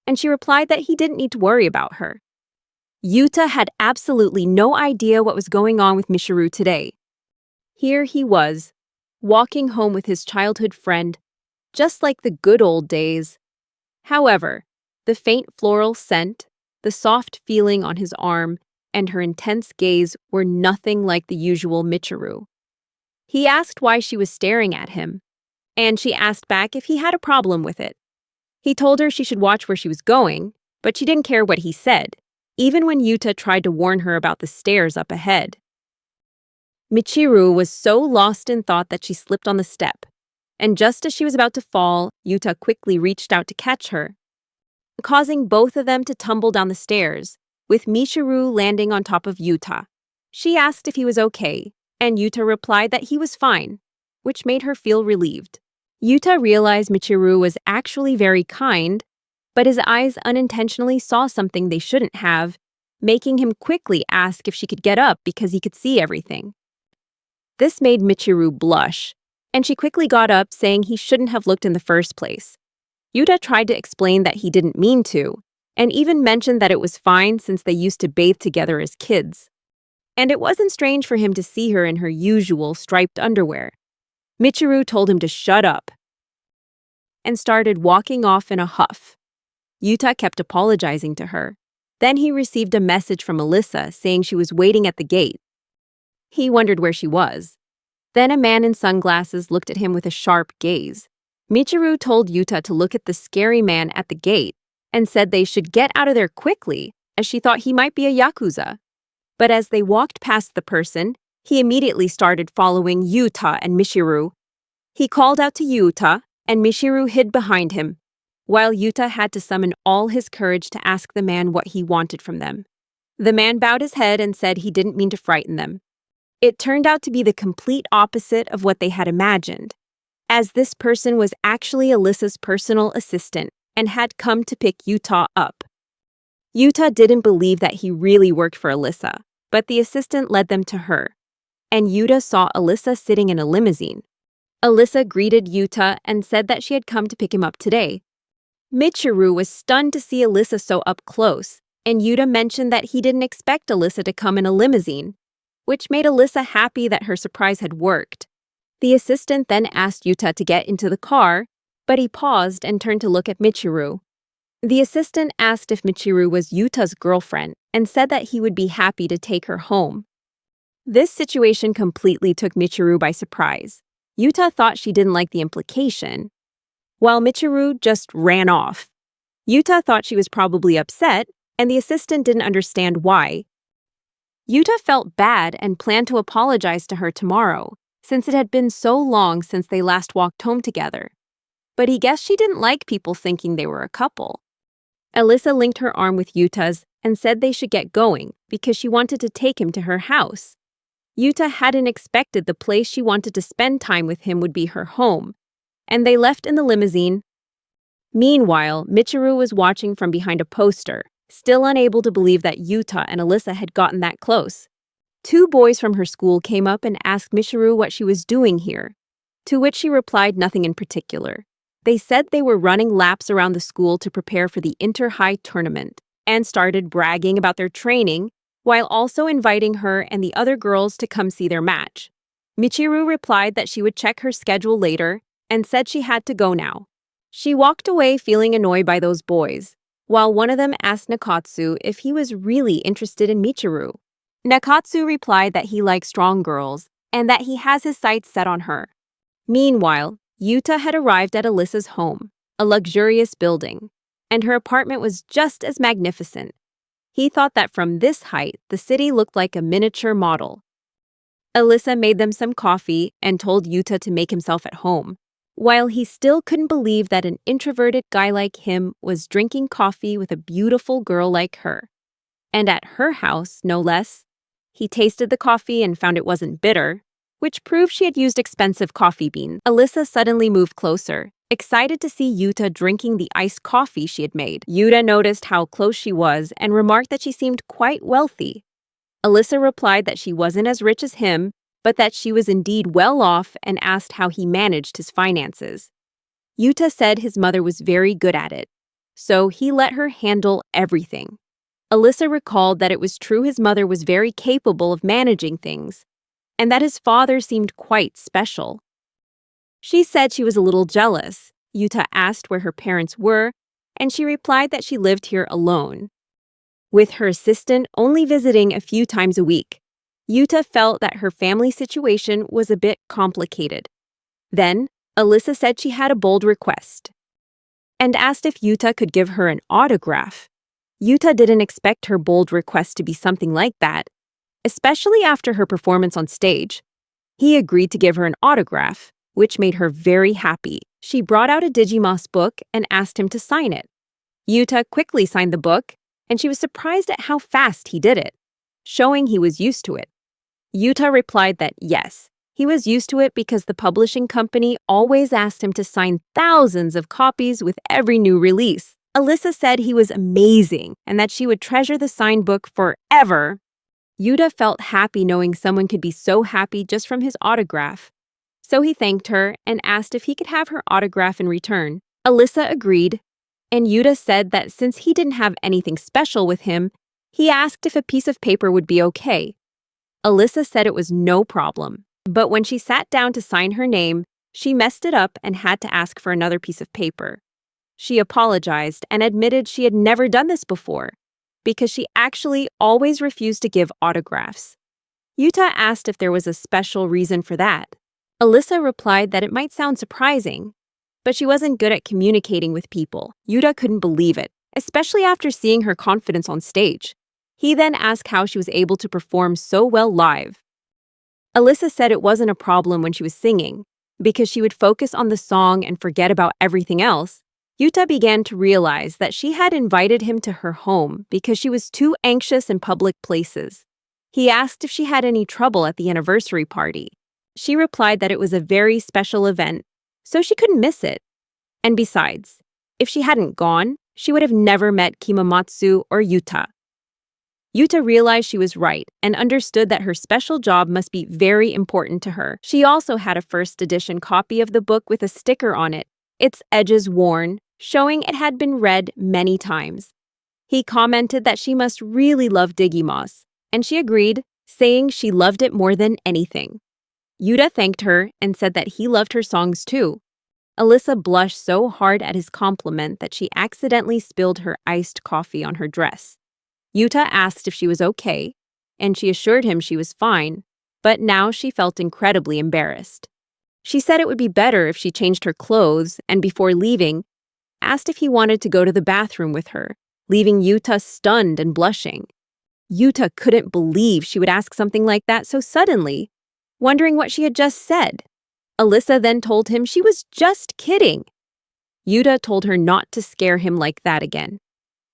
and she replied that he didn't need to worry about her. Yuta had absolutely no idea what was going on with Michiru today. Here he was, walking home with his childhood friend, just like the good old days. However, the faint floral scent, the soft feeling on his arm, and her intense gaze were nothing like the usual Michiru. He asked why she was staring at him, and she asked back if he had a problem with it. He told her she should watch where she was going, but she didn't care what he said, even when Yuta tried to warn her about the stairs up ahead. Michiru was so lost in thought that she slipped on the step. And just as she was about to fall, Yuta quickly reached out to catch her, causing both of them to tumble down the stairs, with Michiru landing on top of Yuta. She asked if he was okay, and Yuta replied that he was fine, which made her feel relieved. Yuta realized Michiru was actually very kind, but his eyes unintentionally saw something they shouldn't have, making him quickly ask if she could get up because he could see everything. This made Michiru blush, and she quickly got up, saying he shouldn't have looked in the first place. Yuta tried to explain that he didn't mean to, and even mentioned that it was fine since they used to bathe together as kids. And it wasn't strange for him to see her in her usual striped underwear. Michiru told him to shut up and started walking off in a huff. Yuta kept apologizing to her. Then he received a message from Alyssa saying she was waiting at the gate. He wondered where she was. Then a man in sunglasses looked at him with a sharp gaze. Michiru told Yuta to look at the scary man at the gate and said they should get out of there quickly, as she thought he might be a yakuza. But as they walked past the person, he immediately started following Yuta and Michiru. He called out to Yuta, and Michiru hid behind him, while Yuta had to summon all his courage to ask the man what he wanted from them. The man bowed his head and said he didn't mean to frighten them. It turned out to be the complete opposite of what they had imagined, as this person was actually Alyssa's personal assistant and had come to pick Yuta up. Yuta didn't believe that he really worked for Alyssa, but the assistant led them to her, and Yuta saw Alyssa sitting in a limousine. Alyssa greeted Yuta and said that she had come to pick him up today. Michiru was stunned to see Alyssa so up close, and Yuta mentioned that he didn't expect Alyssa to come in a limousine, which made Alyssa happy that her surprise had worked. The assistant then asked Yuta to get into the car, but he paused and turned to look at Michiru. The assistant asked if Michiru was Yuta's girlfriend and said that he would be happy to take her home. This situation completely took Michiru by surprise. Yuta thought she didn't like the implication, while Michiru just ran off. Yuta thought she was probably upset, and the assistant didn't understand why. Yuta felt bad and planned to apologize to her tomorrow, since it had been so long since they last walked home together. But he guessed she didn't like people thinking they were a couple. Alyssa linked her arm with Yuta's and said they should get going because she wanted to take him to her house. Yuta hadn't expected the place she wanted to spend time with him would be her home, and they left in the limousine. Meanwhile, Michiru was watching from behind a poster, still unable to believe that Yuta and Alyssa had gotten that close. Two boys from her school came up and asked Michiru what she was doing here, to which she replied nothing in particular. They said they were running laps around the school to prepare for the inter-high tournament, and started bragging about their training, while also inviting her and the other girls to come see their match. Michiru replied that she would check her schedule later and said she had to go now. She walked away feeling annoyed by those boys, while one of them asked Nakatsu if he was really interested in Michiru. Nakatsu replied that he likes strong girls and that he has his sights set on her. Meanwhile, Yuta had arrived at Alyssa's home, a luxurious building, and her apartment was just as magnificent. He thought that from this height, the city looked like a miniature model. Alyssa made them some coffee and told Yuta to make himself at home, while he still couldn't believe that an introverted guy like him was drinking coffee with a beautiful girl like her. And at her house, no less. He tasted the coffee and found it wasn't bitter, which proved she had used expensive coffee beans. Alyssa suddenly moved closer, excited to see Yuta drinking the iced coffee she had made. Yuta noticed how close she was and remarked that she seemed quite wealthy. Alyssa replied that she wasn't as rich as him, but that she was indeed well off, and asked how he managed his finances. Yuta said his mother was very good at it, so he let her handle everything. Alyssa recalled that it was true his mother was very capable of managing things, and that his father seemed quite special. She said she was a little jealous. Yuta asked where her parents were, and she replied that she lived here alone, with her assistant only visiting a few times a week. Yuta felt that her family situation was a bit complicated. Then, Alyssa said she had a bold request, and asked if Yuta could give her an autograph. Yuta didn't expect her bold request to be something like that, especially after her performance on stage. He agreed to give her an autograph, which made her very happy. She brought out a Digimos book and asked him to sign it. Yuta quickly signed the book, and she was surprised at how fast he did it, showing he was used to it. Yuta replied that yes, he was used to it because the publishing company always asked him to sign thousands of copies with every new release. Alyssa said he was amazing and that she would treasure the signed book forever. Yuta felt happy knowing someone could be so happy just from his autograph. So he thanked her and asked if he could have her autograph in return. Alyssa agreed, and Yuta said that since he didn't have anything special with him, he asked if a piece of paper would be okay. Alyssa said it was no problem, but when she sat down to sign her name, she messed it up and had to ask for another piece of paper. She apologized and admitted she had never done this before, because she actually always refused to give autographs. Yuta asked if there was a special reason for that. Alyssa replied that it might sound surprising, but she wasn't good at communicating with people. Yuta couldn't believe it, especially after seeing her confidence on stage. He then asked how she was able to perform so well live. Alyssa said it wasn't a problem when she was singing, because she would focus on the song and forget about everything else. Yuta began to realize that she had invited him to her home because she was too anxious in public places. He asked if she had any trouble at the anniversary party. She replied that it was a very special event, so she couldn't miss it. And besides, if she hadn't gone, she would have never met Kimamatsu or Yuta. Yuta realized she was right and understood that her special job must be very important to her. She also had a first edition copy of the book with a sticker on it, its edges worn, showing it had been read many times. He commented that she must really love Digimos, and she agreed, saying she loved it more than anything. Yuta thanked her and said that he loved her songs too. Alyssa blushed so hard at his compliment that she accidentally spilled her iced coffee on her dress. Yuta asked if she was okay, and she assured him she was fine, but now she felt incredibly embarrassed. She said it would be better if she changed her clothes and before leaving, asked if he wanted to go to the bathroom with her, leaving Yuta stunned and blushing. Yuta couldn't believe she would ask something like that so suddenly, wondering what she had just said. Alyssa then told him she was just kidding. Yuta told her not to scare him like that again.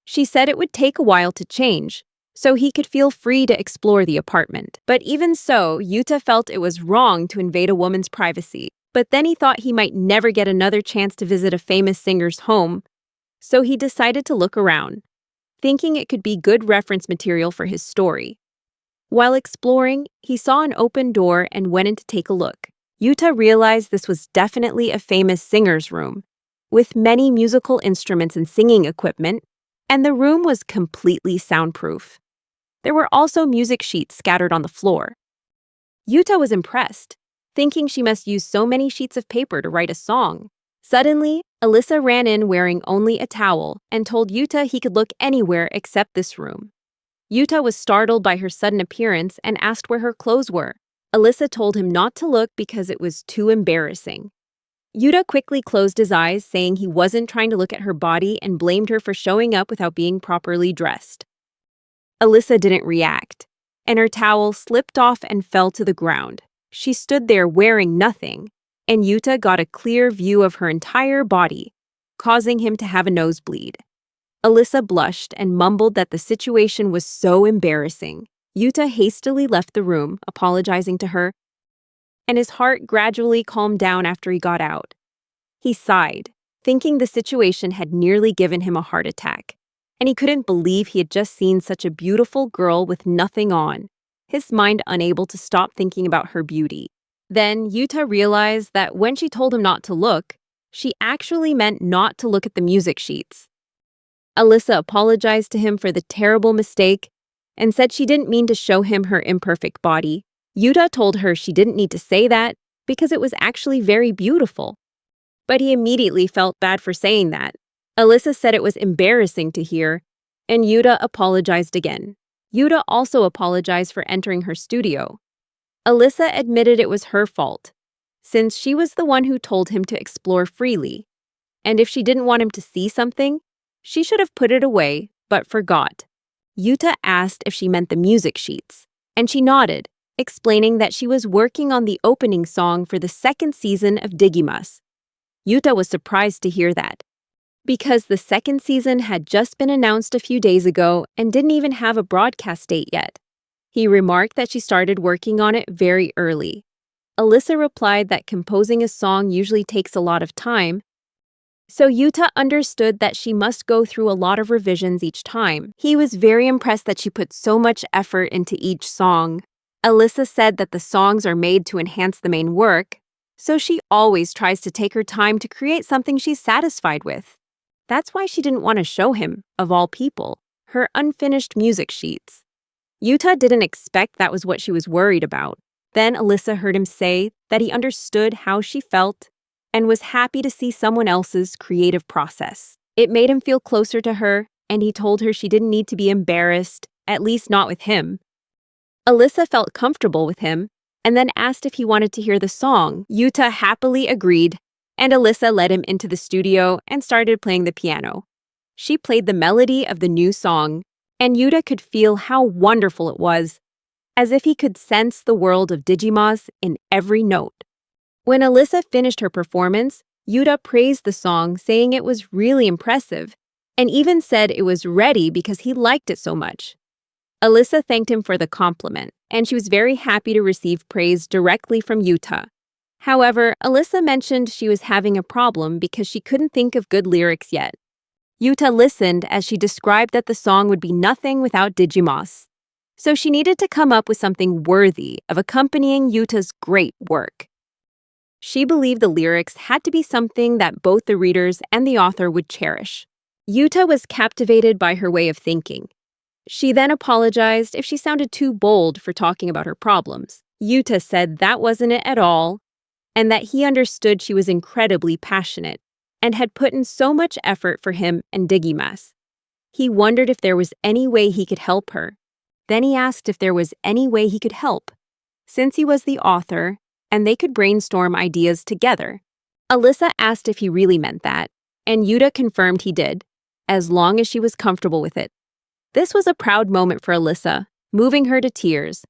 She said it would take a while to change, so he could feel free to explore the apartment. But even so, Yuta felt it was wrong to invade a woman's privacy. But then he thought he might never get another chance to visit a famous singer's home, so he decided to look around, thinking it could be good reference material for his story. While exploring, he saw an open door and went in to take a look. Yuta realized this was definitely a famous singer's room, with many musical instruments and singing equipment, and the room was completely soundproof. There were also music sheets scattered on the floor. Yuta was impressed, thinking she must use so many sheets of paper to write a song. Suddenly, Alyssa ran in wearing only a towel and told Yuta he could look anywhere except this room. Yuta was startled by her sudden appearance and asked where her clothes were. Alyssa told him not to look because it was too embarrassing. Yuta quickly closed his eyes, saying he wasn't trying to look at her body and blamed her for showing up without being properly dressed. Alyssa didn't react, and her towel slipped off and fell to the ground. She stood there wearing nothing, and Yuta got a clear view of her entire body, causing him to have a nosebleed. Alyssa blushed and mumbled that the situation was so embarrassing. Yuta hastily left the room, apologizing to her, and his heart gradually calmed down after he got out. He sighed, thinking the situation had nearly given him a heart attack, and he couldn't believe he had just seen such a beautiful girl with nothing on, his mind unable to stop thinking about her beauty. Then Yuta realized that when she told him not to look, she actually meant not to look at the music sheets. Alyssa apologized to him for the terrible mistake and said she didn't mean to show him her imperfect body. Yuta told her she didn't need to say that because it was actually very beautiful. But he immediately felt bad for saying that. Alyssa said it was embarrassing to hear, and Yuta apologized again. Yuta also apologized for entering her studio. Alyssa admitted it was her fault, since she was the one who told him to explore freely. And if she didn't want him to see something, she should have put it away, but forgot. Yuta asked if she meant the music sheets, and she nodded, explaining that she was working on the opening song for the second season of Digimas. Yuta was surprised to hear that, because the second season had just been announced a few days ago and didn't even have a broadcast date yet. He remarked that she started working on it very early. Alyssa replied that composing a song usually takes a lot of time, so Yuta understood that she must go through a lot of revisions each time. He was very impressed that she put so much effort into each song. Alyssa said that the songs are made to enhance the main work, so she always tries to take her time to create something she's satisfied with. That's why she didn't want to show him, of all people, her unfinished music sheets. Yuta didn't expect that was what she was worried about. Then Alyssa heard him say that he understood how she felt and was happy to see someone else's creative process. It made him feel closer to her, and he told her she didn't need to be embarrassed, at least not with him. Alyssa felt comfortable with him, and then asked if he wanted to hear the song. Yuta happily agreed, and Alyssa led him into the studio and started playing the piano. She played the melody of the new song, and Yuta could feel how wonderful it was, as if he could sense the world of Digimas in every note. When Alyssa finished her performance, Yuta praised the song, saying it was really impressive, and even said it was ready because he liked it so much. Alyssa thanked him for the compliment, and she was very happy to receive praise directly from Yuta. However, Alyssa mentioned she was having a problem because she couldn't think of good lyrics yet. Yuta listened as she described that the song would be nothing without Digimas, so she needed to come up with something worthy of accompanying Yuta's great work. She believed the lyrics had to be something that both the readers and the author would cherish. Yuta was captivated by her way of thinking. She then apologized if she sounded too bold for talking about her problems. Yuta said that wasn't it at all, and that he understood she was incredibly passionate and had put in so much effort for him and Digimas. He wondered if there was any way he could help her. Then he asked if there was any way he could help, since he was the author and they could brainstorm ideas together. Alyssa asked if he really meant that, and Yuta confirmed he did, as long as she was comfortable with it. This was a proud moment for Alyssa, moving her to tears.